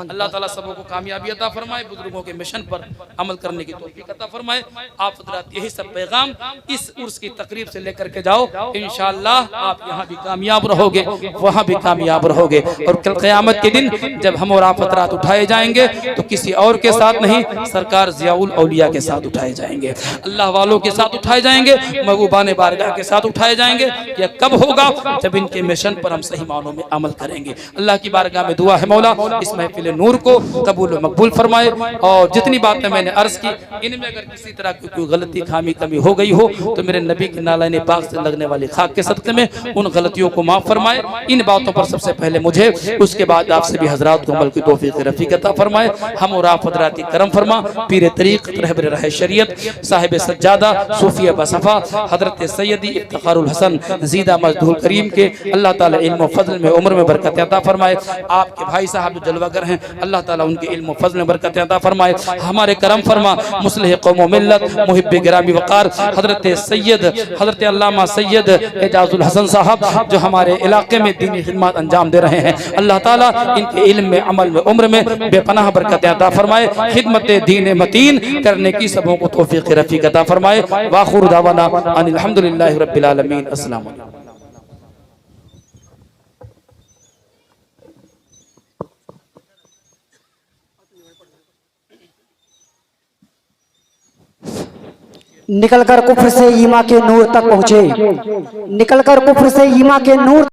अल्लाह ताला सबों को कामयाबी अता फरमाए, बुजुर्गों के मिशन पर अमल करने की तौफीक अता फरमाए। आप हज़रात यही सब पैगाम इस उर्स की तकरीब से लेकर के जाओ, इंशाअल्लाह आप यहाँ भी कामयाब रहोगे, वहाँ भी कामयाब रहोगे। और कल क़यामत के दिन जब हम और आप हज़रात उठाए जाएंगे तो किसी और के साथ नहीं, सरकार ज़ियाउल औलिया के साथ उठाए जाएंगे, अल्लाह वालों के साथ उठाए जाएंगे, महबूबान बारगाह के साथ उठाए जाएंगे। यह कब होगा? जब इनके मिशन पर हम सही मानों में अमल करेंगे। अल्लाह की बारगाह में दुआ है, मौला इस महफिल नूर को कबूल व मकबूल फरमाए। और जितनी बातें मैंने अर्ज की, इनमें अगर किसी तरह की कोई गलती खामी कमी हो गई हो तो मेरे नबी के नालाने पाक से लगने वाली खाक के सदक़े में उन गलतियों को माफ़ फरमाए। इन बातों पर सबसे पहले मुझे, उसके बाद आपसे भी हजरात को अमल की तौफीक रफ़ीक अता फरमाए। हम और आप हजरात की करम फरमा, पीर तरीक़त रहबर राह शरीयत साहिब सज्जादा सूफी बसफ़ा हजरत सैयदी इफ्तिखारुल हसन ज़ीदा मजदूल करीम के अल्लाह ताला इल्म व फ़ज़ल में उम्र में बरकत अता फरमाए। आपके भाई साहब जलवागर हैं, अल्लाह ताला उनके इल्म फ़ज़ल में बरकत अता फरमाए। हमारे करम फरमा मुस्लिह कौम व मिल्लत मुहिब्ब गिरामी वक़ार हजरत सैयद हजरत अल्लामा सैयद एजाजुल हसन साहब जो हमारे इलाके में दीनी खिदमत अंजाम दे रहे हैं, अल्लाह ताला इनके इल्म में, अमल में, उम्र में बेपनाह बरकत अता फरमाए। खिदमत दीन मतीन करने की सबों को तौफीक रफ़ीक अता फरमाए। वाखिर दावाना अनिल हम्दुलिल्लाहि रब्बिल आलमीन। अस्सलाम वालेकुम। निकलकर कुफ्र से ईमा के नूर तक पहुँचे, निकलकर कुफ्र से ईमा के नूर